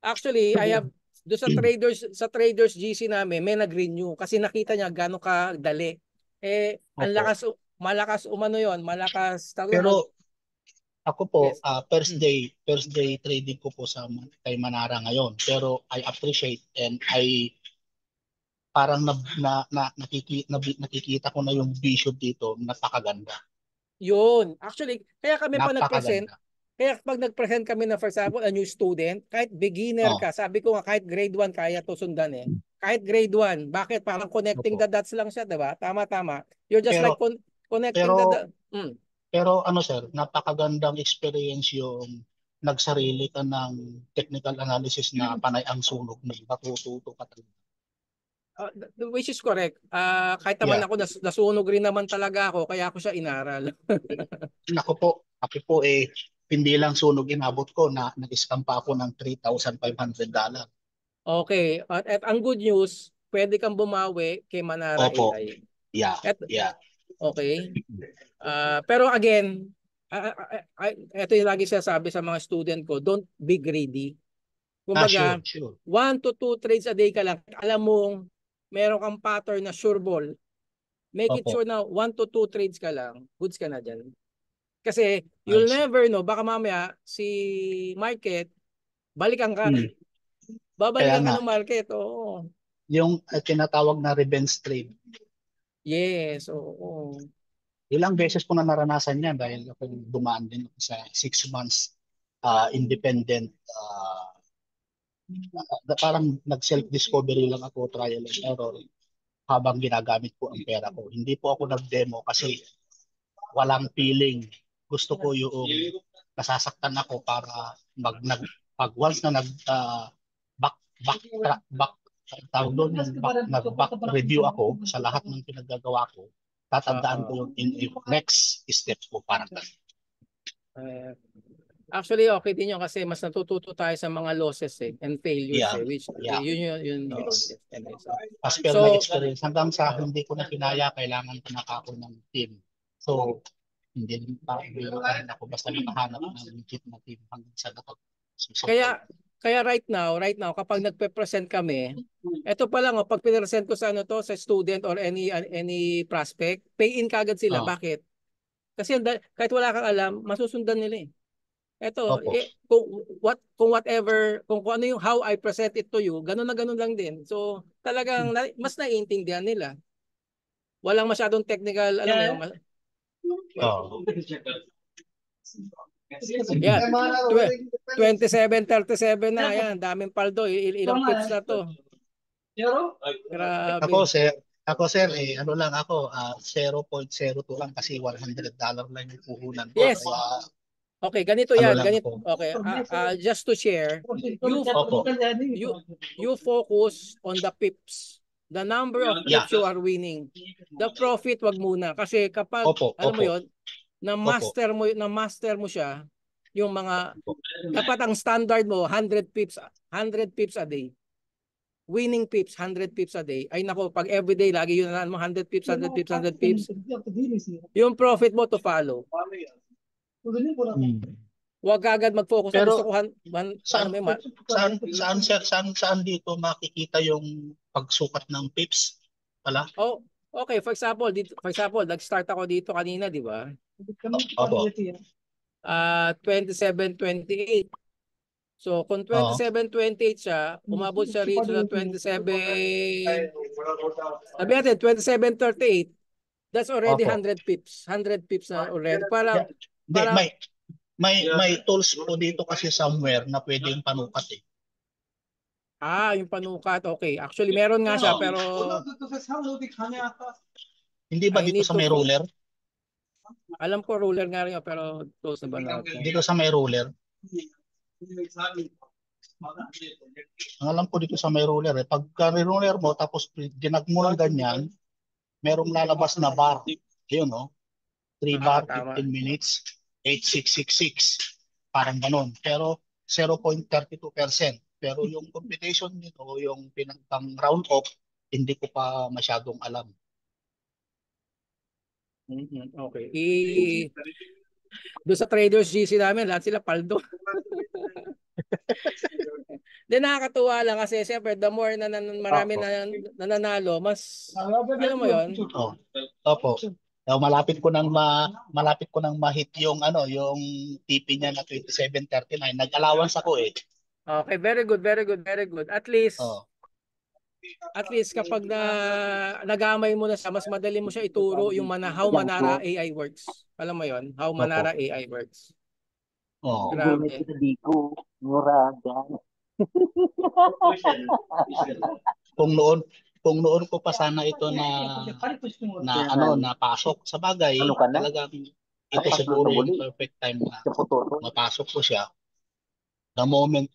Actually, I have do sa traders GC namin, may nag-renew kasi nakita niya gaano kadali. Ang malakas malakas. Pero ako po, yes. First day trading ko po kay Manara ngayon. Pero I appreciate and parang nakikita ko na yung vision dito, napakaganda. Yun. Actually, kaya kami pa nag-present. Kaya pag nag-present kami na for example, a new student, kahit beginner ka, sabi ko nga kahit grade 1 kaya to sundan eh. Kahit grade 1. Bakit? Parang connecting the dots lang siya, diba? Tama. You're just like connecting the dots. Mm. Pero ano sir, napakagandang experience yung nagsarili ka ng technical analysis na panay ang sunog mo. Matututo ka talaga. Which is correct. Kahit naman Yeah. ako, nasunog rin naman talaga ako, kaya ako siya inaral. Ako po hindi lang sunog inabot ko na nag-scam pa ako ng $3,500. Okay. At ang good news, pwede kang bumawi kay Manara Opo. AI. Yeah. Yeah. Okay. Pero again, ito yung lagi sinasabi sa mga student ko, don't be greedy. Kumbaga, Sure. 1 to 2 trades a day ka lang. Alam mong meron kang pattern na sure ball. Make it Opo. sure na 1 to 2 trades ka lang. Goods ka na dyan. Kasi you'll I see. never know. Baka mamaya si market, balikan ka. Babalikan ka Kaya nga, ng market. Oo. yung tinatawag na revenge trade. Yes. Oo. Ilang beses ko na naranasan yan dahil ako dumaan din sa 6 months independent parang nag-self-discovery lang ako, trial and error habang ginagamit ko ang pera ko. Hindi po ako nag-demo kasi walang feeling. Gusto ko yung nasasaktan ako para pag once na tawag doon, nag-back review ako sa lahat ng pinagagawa ko, tatandaan ko yung next step ko parang actually, okay din yun kasi mas natututo tayo sa mga losses and failures which yun. As per my experience, hanggang sa hindi ko na pinaya, kailangan ko na ako ng team. So, hindi rin ako basta nakahanap ng legit na team hanggang sa dapat. Kaya right now kapag nagpe-present kami, ito pa lang pag pinresent ko sa sa student or any prospect, pay in kagad sila. Bakit? Kasi kahit wala kang alam, masusundan nila eh. Ito, kung ano yung how I present it to you, ganun na ganun lang din. So, talagang mas naiintindihan nila. Walang masyadong technical, alam mo yun. Yeah, 27-37 na yan. Daming paldo. Ilang pips na to. Grabe. Ako sir, ano lang ako, 0.02 lang kasi $100 lang yung puhunan ko. Yes. Okay, ganito yan. Okay, just to share, you focus on the pips. The number of pips you are winning. The profit wag muna kasi kapag alam mo 'yon, na master mo siya, yung mga dapat ang standard mo 100 pips a day. Winning pips 100 pips a day. Ay nako, pag everyday lagi yun na 100 pips. Yung profit mo to follow. Huwag agad mag-focus. Pero saan dito makikita yung pagsukat ng pips pala? Okay, for example, nag-start ako dito kanina, di ba? Opo. 27-28. So, kung 27-28 siya, umabot siya rito sa 27, sabi natin, 27-38, that's already 100 pips. 100 pips na already. May tools po dito kasi somewhere na pwedeng panukat eh. Yung panukat, okay. Actually, meron nga siya, pero hindi ba dito sa may ruler? Alam ko ruler nga rin, pero close na ba natin? Dito sa may ruler? Ang alam ko dito sa may ruler eh. Pagka ruler mo, tapos dinag mo ng ganyan, merong lalabas na bar. Yun, no? 3 bar, 15 minutes, 8666. Parang ganun. Pero 0.32%. Pero yung computation nito, yung pinagpang round off, hindi ko pa masyadong alam. Okay. Doon sa Traders GC namin, lahat sila paldo. Then nakakatuwa lang kasi siyempre the more na marami na nananalo, mas alam mo 'yon. Opo. Malapit ko nang ma-hit yung yung TP niya na 2739. Nag-allowance ako eh. Okay, very good. At least kapag nagamay mo na siya, mas madali mo siya ituro yung how Manara AI works. Alam mo 'yon? How Manara AI works. Grabe. Kung kung noon ko pa sana ito na pasok sa bagay, Ano ka na? talagang ito siguro yung perfect time na mapasok ko siya. The moment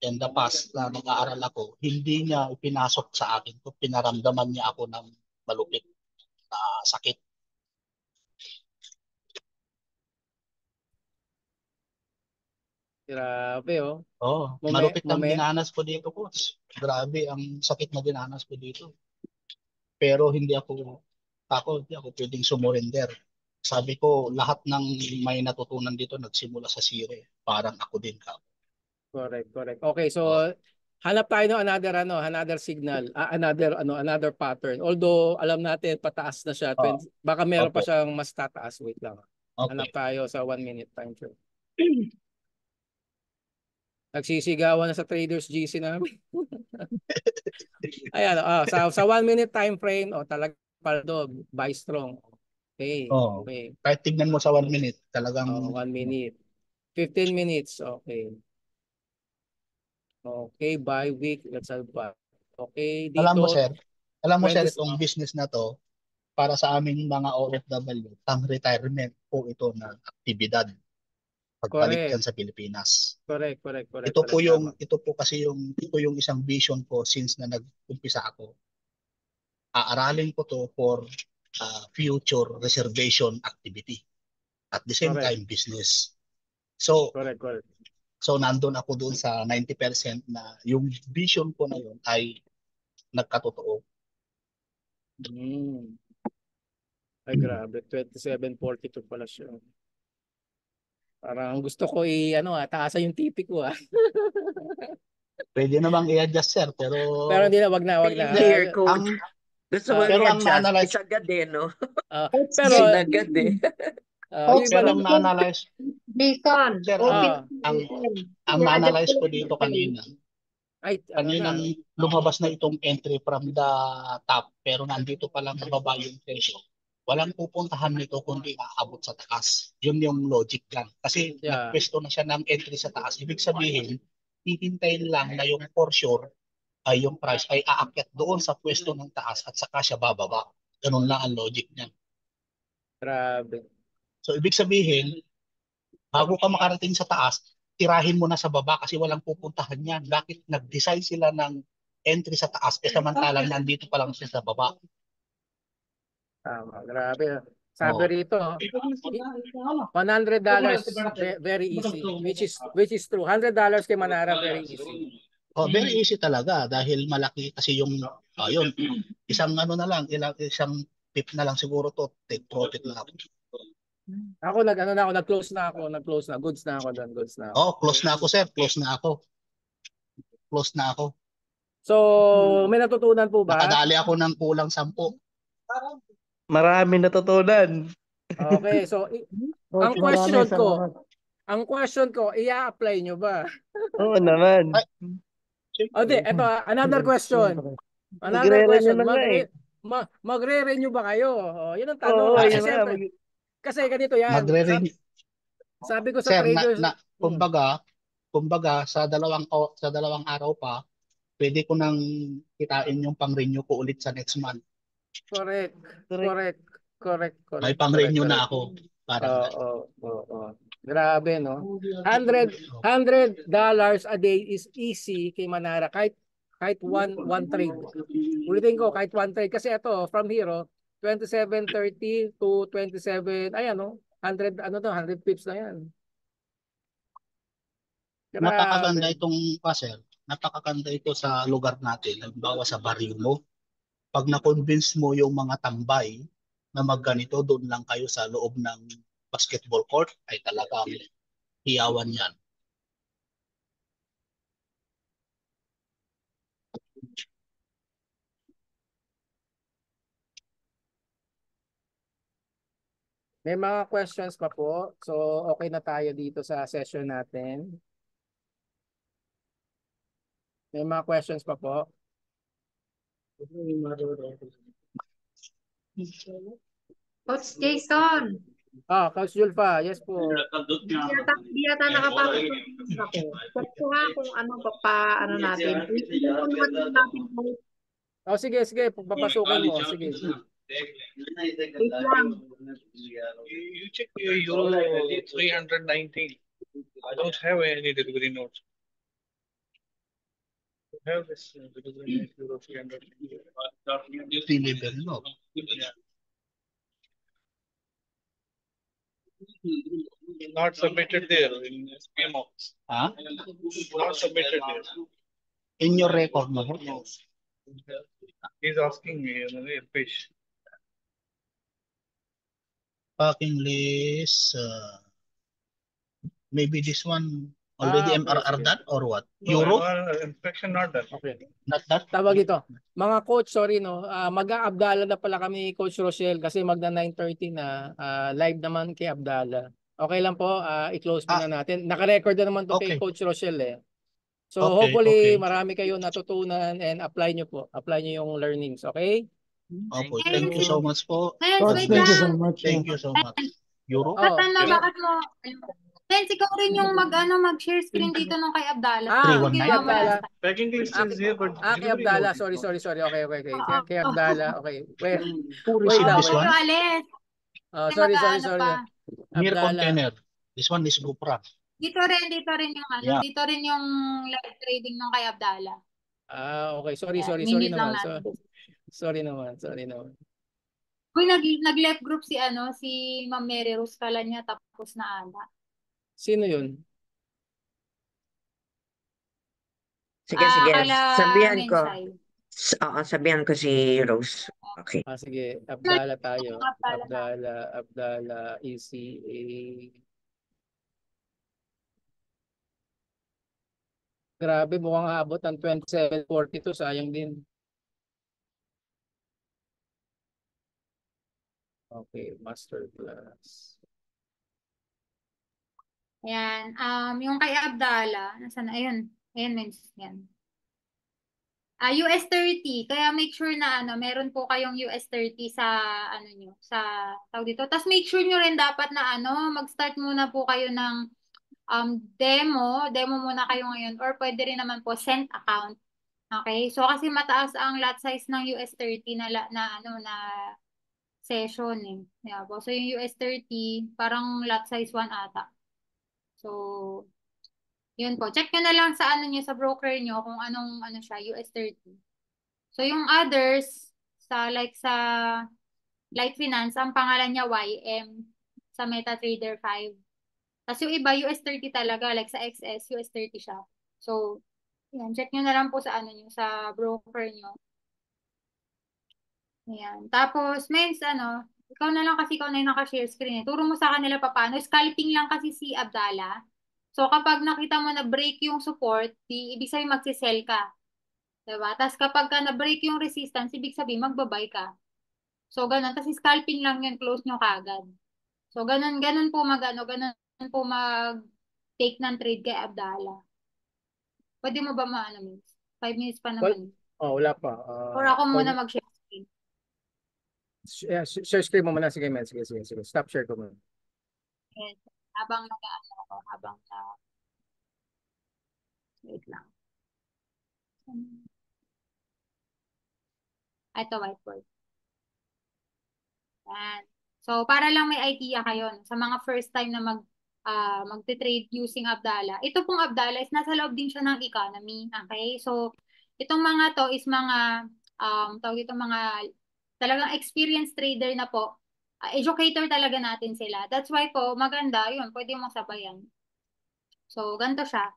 in the past na nag-aaral ako, hindi niya ipinasok sa akin to, pinaramdaman niya ako ng malupit na sakit. Grabe, oh. Oh, malupit ang dinanas ko dito, coach. Grabe ang sakit na dinanas ko dito. Pero hindi ako pwedeng sumurrender. Sabi ko, lahat ng may natutunan dito nagsimula sa sire. Parang ako din ka. Correct, correct. Okay, so hanap tayo ng another signal, another pattern. Although alam natin pataas na siya, baka meron pa siyang mas tataas. Wait lang. Hanap tayo sa 1 minute time frame. Nagsisigawan na sa Traders GC namin. Ayan, sa 1 minute time frame, talagang paldo, buy strong. Okay, okay. Kahit tignan mo sa 1 minute, talagang 1 minute. 15 minutes, okay. Okay, by week, let's have back. Okay, dito. Alam mo sir, itong business na to, para sa aming mga OFW, pang retirement po ito na aktibidad. Pagbalik dyan sa Pilipinas. Correct. Ito po yung isang vision ko since na nag-umpisa ako. Aaralin ko to for future reservation activity. At the same time, business. So, correct. So nandun ako doon sa 90% na yung vision ko na yun ay nagkatotoo. Ay grabe, 2742 pala siya. Parang gusto ko taasan yung tipi ko. Pwede namang i-adjust sir, pero hindi na, wag na. Here, coach. Gusto ko pero ang i-adjust, agad no? Pero agad yung iba lang na-analyze. Bacon. Ang na-analyze ko dito kanina, kaninang lumabas na itong entry from the top, pero nandito pa lang nababa yung presyo. Walang pupuntahan nito kundi aabot sa taas. Yun yung logic lang. Kasi nagpwesto na siya ng entry sa taas. Ibig sabihin, hihintayin lang na yung for sure ay yung price ay aakyat doon sa pwesto ng taas at saka siya bababa. Ganun lang ang logic niya. Grabe. So ibig sabihin, bago ka makarating sa taas, tirahin mo na sa baba kasi walang pupuntahan yan. Bakit nag-design sila ng entry sa taas e samantalang nandito pa lang siya sa baba? Tama, grabe. Sabi rito, $100 very easy, which is true. $100 kay Manara very easy. Very easy talaga dahil malaki kasi yung yun, isang isang tip na lang siguro to, take profit na ako. Ako nag-close na ako, goods na ako doon, Close na ako sir, close na ako. So, may natutunan po ba? Nakadali ako ng kulang 10. Marami natutunan. Okay, so ang question ko, i-apply nyo ba? Oo naman. Okay, eto, another question. Magre-renew ba kayo? Yun ang tanong. Kasi ganito yan. Sabi ko sa traders, kumbaga sa dalawang araw pa, pwede ko nang kitain yung pang-renew ko ulit sa next month. Correct. May pang-renew na ako. Grabe, no? $100 a day is easy kay Manara kahit one trade. Ulitin ko, kahit one trade. Kasi ito, from here, 27.30 to 27, 100 pips na yan. Napakaganda ito sa lugar natin. Halimbawa sa baryo mo, pag na-convince mo yung mga tambay na magganito, doon lang kayo sa loob ng basketball court, ay talagang hiyawan yan. May mga questions pa po. So, okay na tayo dito sa session natin. May mga questions pa po. Coach Jason. Coach Julfa, yes po. Di yata nakapasok ako. Check ko nga kung ano natin. Hindi ko naman natin Oh, sige, sige. Papasukin mo. Sige. You check your Euro 319. I don't have any delivery notes. You have this delivery note, Euro 300. Delivery note. Not submitted there in SPMO. Ha? Not submitted there. In your record mo? No. He's asking me, fish. Packing list. Maybe this one already Okay, MRR sige. done or what? No, Euro? inspection not done. Okay. Not that? Tawag ito. Mga coach, sorry no. Mag-aabdala na pala kami ni Coach Rochelle kasi magna 9:30 na. Live naman kay Abdala. Okay lang po, i-close muna natin. Naka-record na naman to kay Okay. Coach Rochelle eh. So Okay, hopefully okay. marami kayo natutunan and apply nyo po. Apply nyo yung learnings, okay? Opo, thank you so much po. Coach, Wait thank you lang. so much. Thank you so much. Euro? Ano, yeah. bakit mo? Friends, ikaw rin yung mag-share screen dito nung kay Abdala. Ah, Kay 319? Abdala. Packing list is here, but Kay delivery Abdala. note is not. Sorry. Okay. Oo. Kay Abdala. Okay. Wait Who wait received lang. this Oo, one? yung alis. Sorry. Pa. Near Abdala. container. This one is Gupra. Dito rin yung Yeah. dito rin yung live trading nung kay Abdala. Okay. Sorry Minute naman. lang natin. Sorry naman. Uy, nag-left group si Ma'am Mary Rose kala niya tapos na ata. Sino yun? Sige, sige. Kala Sabihan ko. Mensay. Oo, sabihan ko si Rose. Okay. Sige. Abdala tayo. Abdala. Abdala ECA. Grabe, mukhang aabot ng 27.42. Sayang din. Okay, master class. Ayan. Yung kay Abdala, nasaan? Ayun, Mens. Yan. US 30. Kaya make sure na meron po kayong US 30 sa nyo, sa tawag dito. Tapos make sure nyo rin dapat na mag-start muna po kayo ng demo muna kayo ngayon or pwede rin naman po send account. Okay? So kasi mataas ang lot size ng US 30 na session eh. Yeah, po. So yung US 30 parang lot size 1 ata. So yun po. Check nyo na lang sa nyo sa broker nyo kung anong siya US 30. So yung others sa Light Finance ang pangalan niya YM sa MetaTrader 5. Tapos yung iba, US 30 talaga, like sa XS, US 30 siya. So, yan, check nyo na lang po sa nyo, sa broker nyo. Ayan. Tapos, Mens, ikaw na lang kasi ikaw na yung naka-share screen. Turo mo sa kanila paano. Scalping lang kasi si Abdala. So, kapag nakita mo na break yung support, ibig sabihin magsisell ka. Diba? Tapos kapag na-break yung resistance, ibig sabihin magbabay ka. So, ganun. Tapos scalping lang yun, close nyo kagad. So, ganun po mag-take ng trade kay Abdala. Pwede mo ba 5 minutes pa naman. Wala pa. Or ako muna mag-share screen. Share screen mo muna. Sige, men. Sige. Stop share ko muna. Yes. Habang wait lang. Ito, whiteboard. Yan. So, para lang may idea kayo sa mga first time na magte-trade using Abdala. Ito pong Abdala is nasa loob din siya ng economy. Okay? So, itong mga to is mga mga talagang experienced trader na po. Educator talaga natin sila. That's why po, maganda, yun, pwede mong sabayan. So, ganito siya.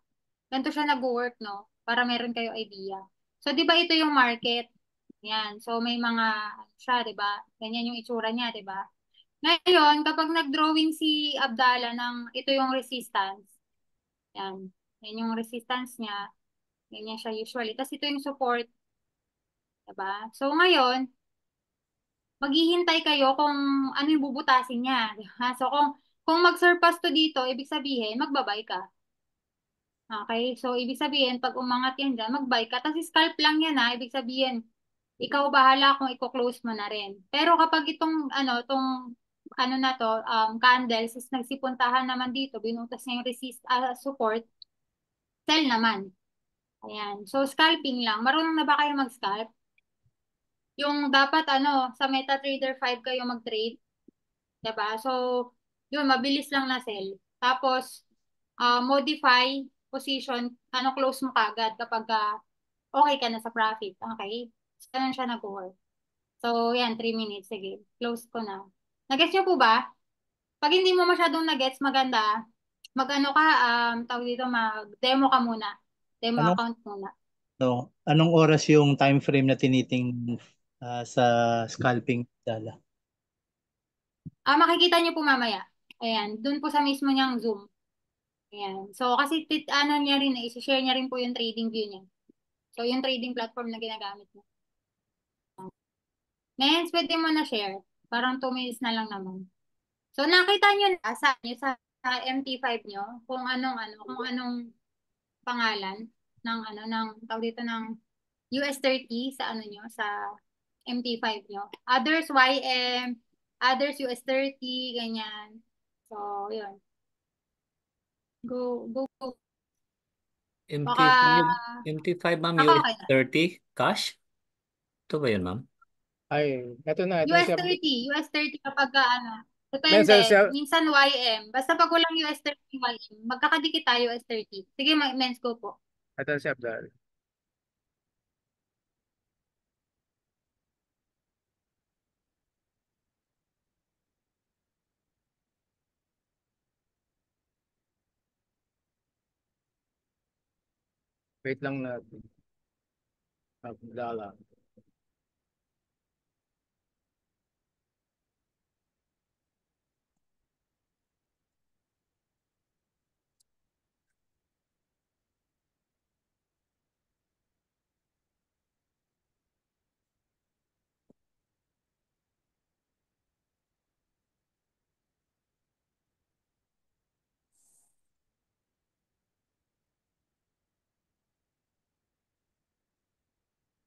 Ganito siya nag-work, no? Para meron kayo idea. So, di ba ito yung market? Yan. So, may mga siya, di ba? Ganyan yung itsura niya, di ba? Ngayon, kapag nag-drawing si Abdala ng ito yung resistance. Yan. Yan yung resistance niya. Ganyan siya usually. Tapos ito yung support. Diba? So, ngayon, maghihintay kayo kung ano yung bubutasin niya. Diba? So, kung mag-surpass to dito, ibig sabihin, magbabay ka. Okay? So, ibig sabihin, pag umangat yan dyan, mag-buy ka. Tapos scalp lang yan ha. Ibig sabihin, ikaw bahala kung i-close mo na rin. Pero kapag itong candles is nagsipuntahan naman dito, binutas niya yung support, sell naman. Ayan. So, scalping lang. Marunong na ba kayo mag-scalp? yung dapat sa MetaTrader 5 kayo mag-trade. Diba? So, yun, mabilis lang na sell. Tapos, modify position, close mo kagad kapag okay ka na sa profit. Okay? So, ganun siya nag-work. So, yan, 3 minutes. Sige, close ko na. Nag-gets nyo po ba? Pag hindi mo masyadong nag-gets, maganda, tawag dito, mag-demo ka muna. Demo account muna. Anong oras yung time frame na tiniting sa scalping dala? Makikita nyo po mamaya. Ayan, dun po sa mismo niyang Zoom. Ayan. So, kasi niya rin, isi-share niya rin po yung trading view niya. So, yung trading platform na ginagamit mo. Mens, pwede mo na share. Parang 2 minutes na lang naman. So, nakita nyo na sa MT5 nyo kung anong pangalan ng tawag dito ng US30 sa nyo, sa MT5 nyo. Others YM, others US30, ganyan. So, yun. Go. MT5, ma'am, Okay. US30 cash? Ito ba yun, ma'am? Ay, ito na. US30 kapag depende. Minsan YM. Basta pag walang US30, YM. Magkakadikit tayo US30. Sige, men's go po. Ito si Abdal. Wait lang natin. Abdala.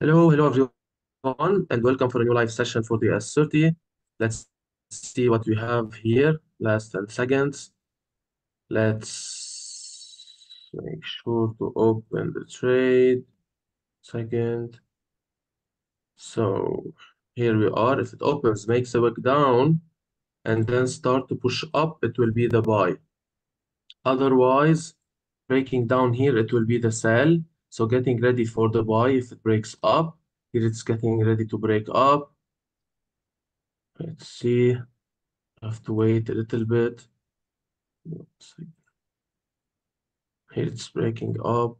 Hello everyone, and welcome for a new live session for the S30. Let's see what we have here. Last 10 seconds. Let's make sure to open the trade. Second. So here we are. If it opens, makes a wick down, and then start to push up, it will be the buy. Otherwise, breaking down here, it will be the sell. So getting ready for the buy if it breaks up. Here it's getting ready to break up. Let's see. I have to wait a little bit. Here it's breaking up.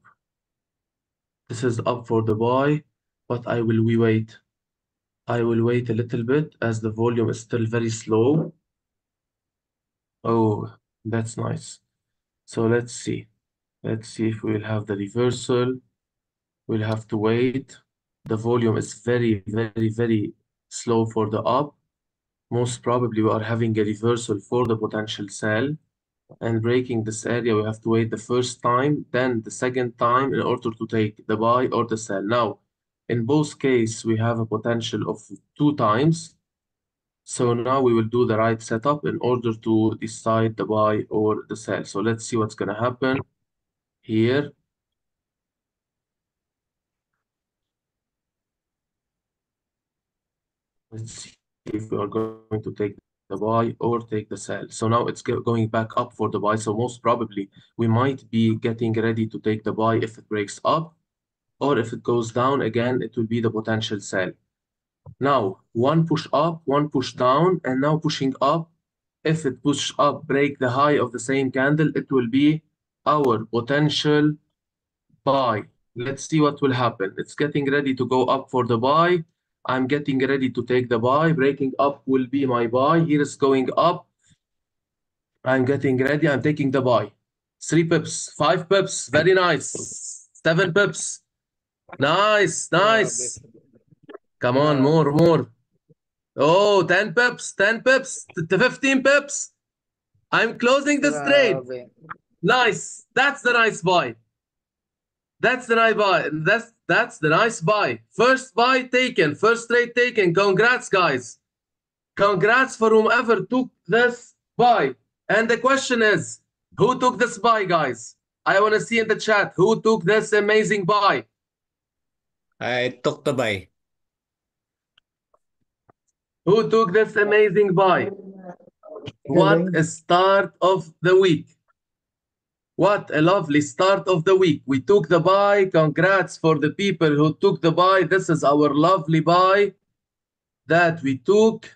This is up for the buy, but I will wait. I will wait a little bit as the volume is still very slow. Oh, that's nice. So let's see. Let's see if we'll have the reversal. We'll have to wait. The volume is very, very, very slow for the up. Most probably we are having a reversal for the potential sell. And breaking this area, we have to wait the first time, then the second time in order to take the buy or the sell. Now, in both cases, we have a potential of 2 times. So now we will do the right setup in order to decide the buy or the sell. So let's see what's going to happen here. Let's see if we are going to take the buy or take the sell. So now it's going back up for the buy. So most probably we might be getting ready to take the buy if it breaks up, or if it goes down again, it will be the potential sell. Now, one push up, one push down, and now pushing up. If it push up, break the high of the same candle, it will be our potential buy. Let's see what will happen. It's getting ready to go up for the buy. I'm getting ready to take the buy. Breaking up will be my buy. Here it's going up. I'm getting ready. I'm taking the buy. 3 pips, 5 pips. Very nice. 7 pips. Nice. Come on, more. Oh, 10 pips, 10 pips, 15 pips. I'm closing this trade. Nice. That's the nice buy. That's the nice buy. That's the nice buy. First buy taken. First trade taken. Congrats, guys. Congrats for whomever took this buy. And the question is, who took this buy, guys? I want to see in the chat who took this amazing buy. I took the buy. Who took this amazing buy? What a start of the week. What a lovely start of the week. We took the buy. Congrats for the people who took the buy. This is our lovely buy that we took.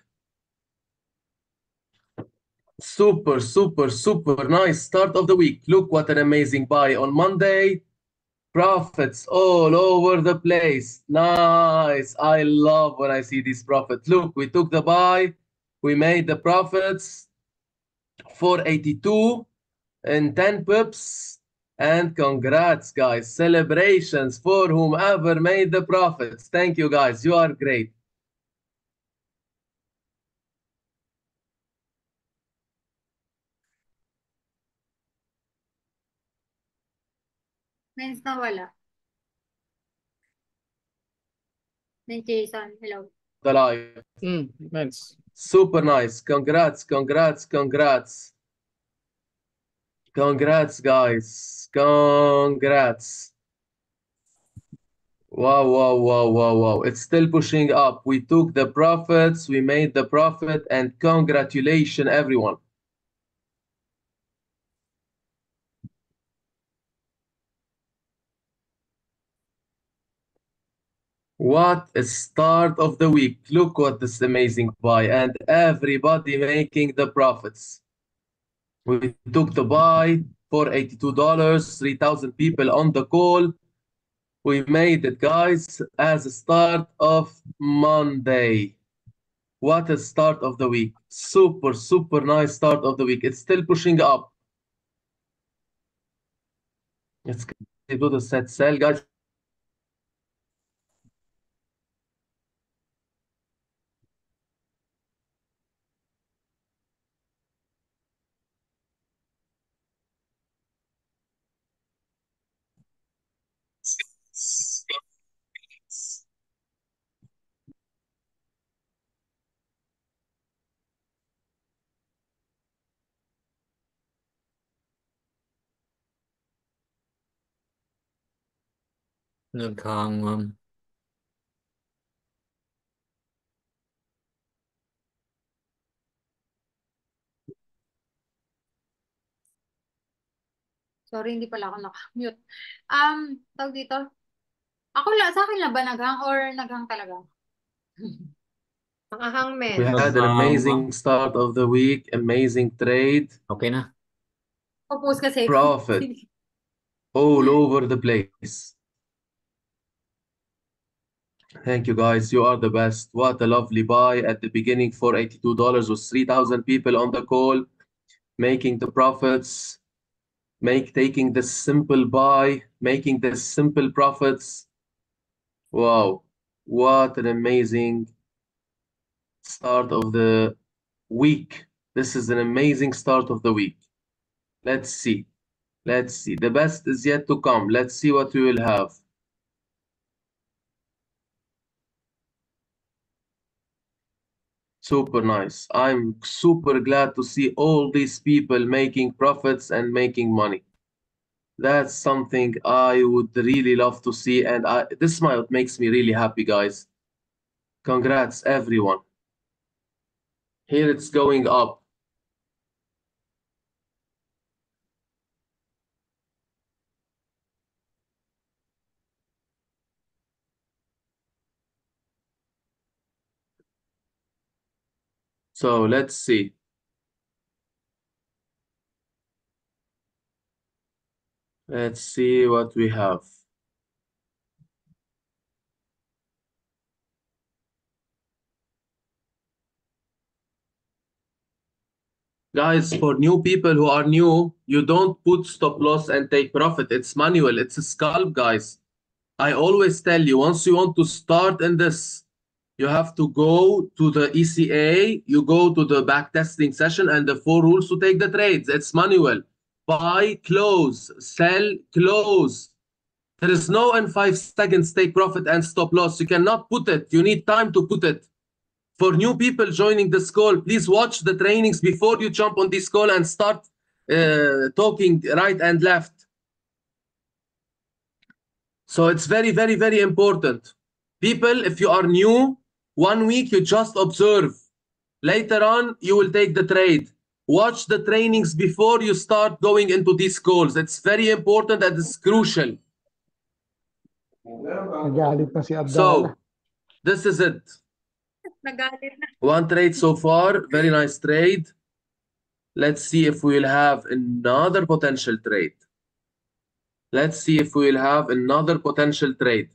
Super, super, super nice start of the week. Look what an amazing buy on Monday. Profits all over the place. Nice. I love when I see these profits. Look, we took the buy. We made the profits 482 and 10 pips. And congrats, guys. Celebrations for whomever made the profits. Thank you, guys. You are great. Men's na wala. Men's Jason, hello. The live. Men's. Super nice. Congrats, congrats, congrats. Congrats, guys. Congrats. Wow, wow, wow, wow, wow. It's still pushing up. We took the profits, we made the profit, and congratulations, everyone. What a start of the week. Look what this amazing buy, and everybody making the profits. We took the buy for $82, 3,000 people on the call. We made it, guys, as a start of Monday. What a start of the week. Super, super nice start of the week. It's still pushing up. Let's do the set sell, guys. Naghangam. Sorry, hindi pala ako nakamute. Tawag dito. Sa akin lang ba naghang or naghang talaga? Nakahang, men. We had an amazing start of the week, amazing trade. Okay na. Propose kasi. Profit all over the place. Thank you, guys. You are the best. What a lovely buy at the beginning for $82 with 3,000 people on the call, making the profits, taking this simple buy, making this simple profits. Wow, what an amazing start of the week. This is an amazing start of the week. Let's see. Let's see. The best is yet to come. Let's see what we will have. Super nice. I'm super glad to see all these people making profits and making money. That's something I would really love to see, and this smile makes me really happy, guys. Congrats, everyone. Here it's going up. So let's see. Let's see what we have. Guys, for new people who are new, you don't put stop loss and take profit. It's manual. It's a scalp, guys. I always tell you, once you want to start in this, you have to go to the ECA, you go to the backtesting session and the 4 rules to take the trades. It's manual. Buy, close, sell, close. There is no in 5 seconds take profit and stop loss. You cannot put it. You need time to put it. For new people joining this call, please watch the trainings before you jump on this call and start talking right and left. So it's very, very, very important. People, if you are new, 1 week, you just observe. Later on, you will take the trade. Watch the trainings before you start going into these calls. It's very important and it's crucial. Nagalit na si Abdallah. So, this is it. One trade so far. Very nice trade. Let's see if we will have another potential trade. Let's see if we will have another potential trade.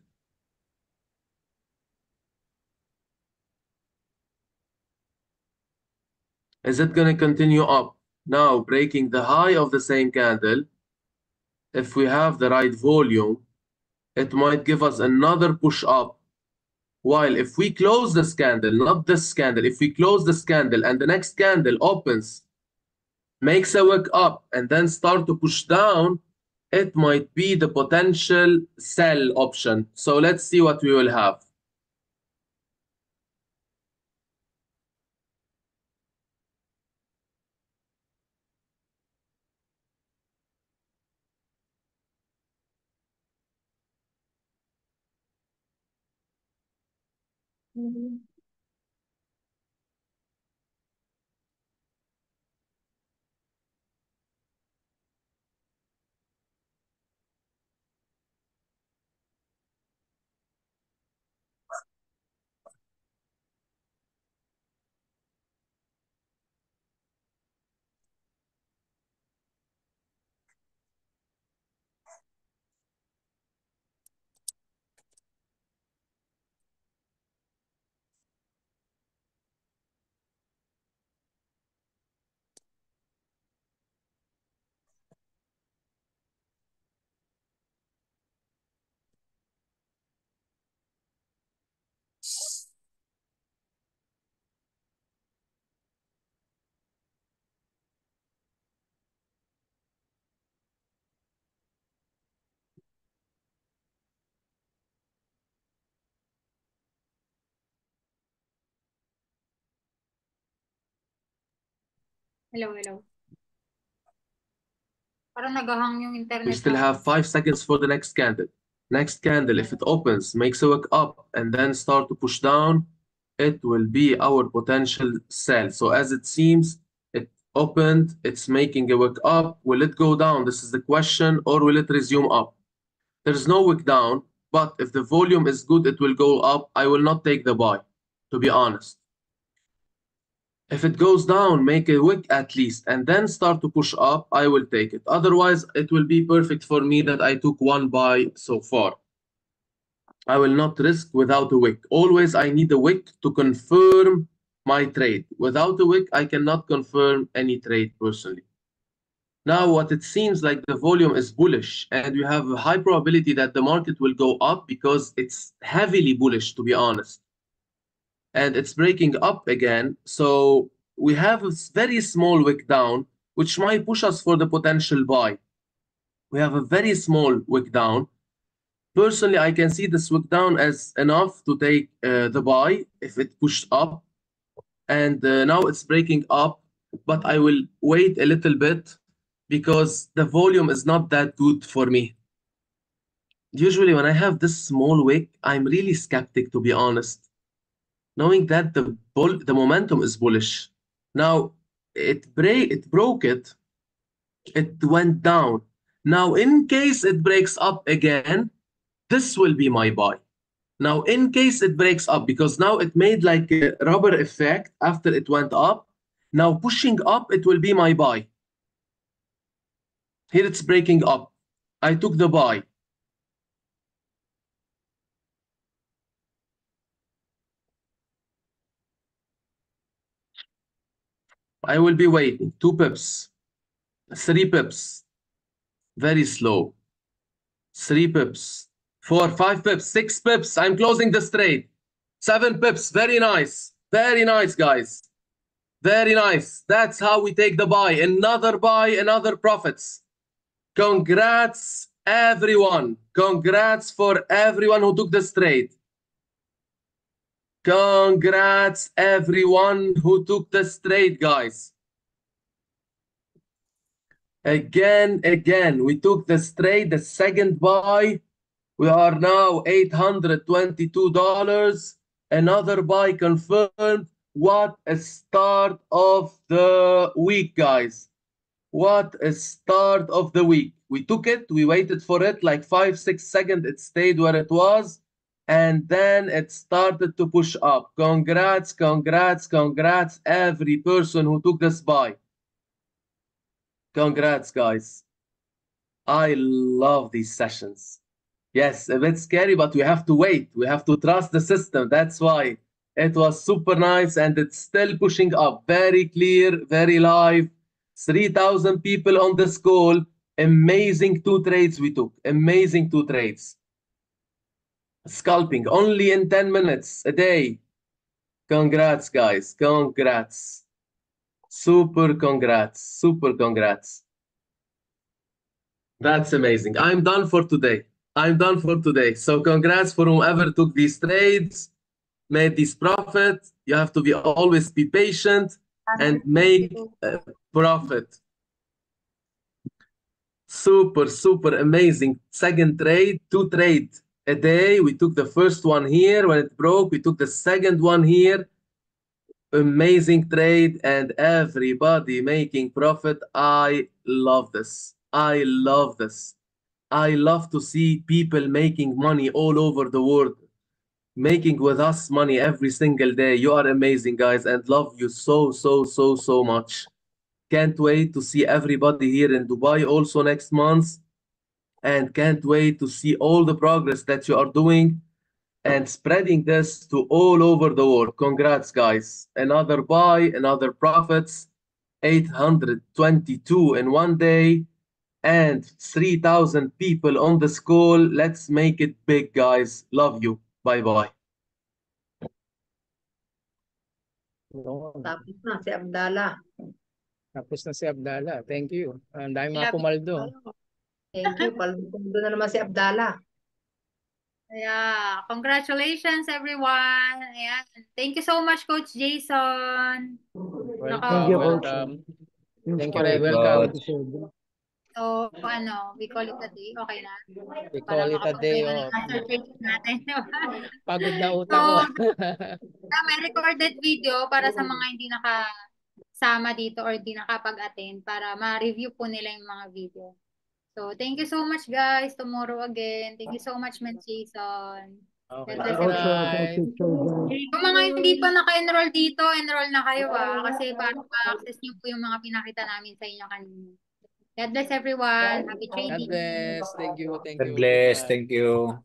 Is it going to continue up? Now, breaking the high of the same candle. If we have the right volume, it might give us another push up. While if we close this candle, not this candle, if we close this candle and the next candle opens, makes a wick up and then start to push down, it might be the potential sell option. So let's see what we will have. Hello, hello. Parang nagahang yung internet. We still have 5 seconds for the next candle. Next candle, if it opens, makes a wick up and then start to push down, it will be our potential sell. So as it seems, it opened, it's making a wick up. Will it go down? This is the question. Or will it resume up? There's no wick down, but if the volume is good, it will go up. I will not take the buy, to be honest. If it goes down, make a wick at least, and then start to push up, I will take it. Otherwise, it will be perfect for me that I took one buy so far. I will not risk without a wick. Always, I need a wick to confirm my trade. Without a wick, I cannot confirm any trade personally. Now, what it seems like the volume is bullish, and you have a high probability that the market will go up because it's heavily bullish, to be honest. And it's breaking up again. So we have a very small wick down, which might push us for the potential buy. We have a very small wick down. Personally, I can see this wick down as enough to take the buy if it pushed up. And now it's breaking up, but I will wait a little bit because the volume is not that good for me. Usually when I have this small wick, I'm really skeptic, to be honest, knowing that the momentum is bullish. Now, it broke it. It went down. Now, in case it breaks up again, this will be my buy. Now, in case it breaks up, because now it made like a rubber effect after it went up. Now, pushing up, it will be my buy. Here it's breaking up. I took the buy. I will be waiting. 2 pips. 3 pips. Very slow. 3 pips. 4, 5 pips. 6 pips. I'm closing this trade. 7 pips. Very nice. Very nice, guys. Very nice. That's how we take the buy. Another buy, another profits. Congrats, everyone. Congrats for everyone who took this trade. Congrats, everyone who took this trade, guys. Again, we took this trade, the second buy. We are now $822, Another buy confirmed. What a start of the week, guys. What a start of the week. We took it, we waited for it like 5-6 seconds, it stayed where it was, and then it started to push up. Congrats, congrats, congrats, every person who took this buy. Congrats, guys. I love these sessions. Yes, a bit scary, but we have to wait. We have to trust the system. That's why it was super nice, and it's still pushing up. Very clear, very live. 3,000 people on this call. Amazing 2 trades we took. Amazing 2 trades. Scalping only in 10 minutes a day. Congrats, guys. Congrats. Super congrats. Super congrats. That's amazing. I'm done for today. I'm done for today. So congrats for whoever took these trades, made this profit. You have to always be patient and make a profit. Super, super amazing. Second trade, 2 trades a day. We took the first one here when it broke. We took the second one here. Amazing trade and everybody making profit. I love this. I love this. I love to see people making money all over the world, making with us money every single day. You are amazing, guys, and love you so, so, so, so much. Can't wait to see everybody here in Dubai also next month, and can't wait to see all the progress that you are doing and spreading this to all over the world. Congrats, guys. Another buy, another profits, 822 in one day, and 3,000 people on this call. Let's make it big, guys. Love you. Bye-bye. Tapos na si Abdallah. Tapos na si Abdallah. Thank you. Ang dami mga pumaldo. Thank you. Paldo na naman si Abdallah. Yeah, congratulations everyone. Ayan. Thank you so much, Coach Jason. Welcome, welcome. Thank you, Ray. Welcome. So, we call it a day. Okay na? We call it a day. Oh. Natin. Pagod na utak ko. May recorded video para sa mga hindi nakasama dito or hindi nakapag-attend para ma-review po nila yung mga video. So, thank you so much, guys. Tomorrow again. Thank you so much, Ma'am Jason. Okay. Kung mga hindi pa naka-enroll dito, enroll na kayo kasi para ma-access nyo po yung mga pinakita namin sa inyo kanina. God bless everyone. Happy trading. God bless. Thank you. Thank you. God bless. Thank you.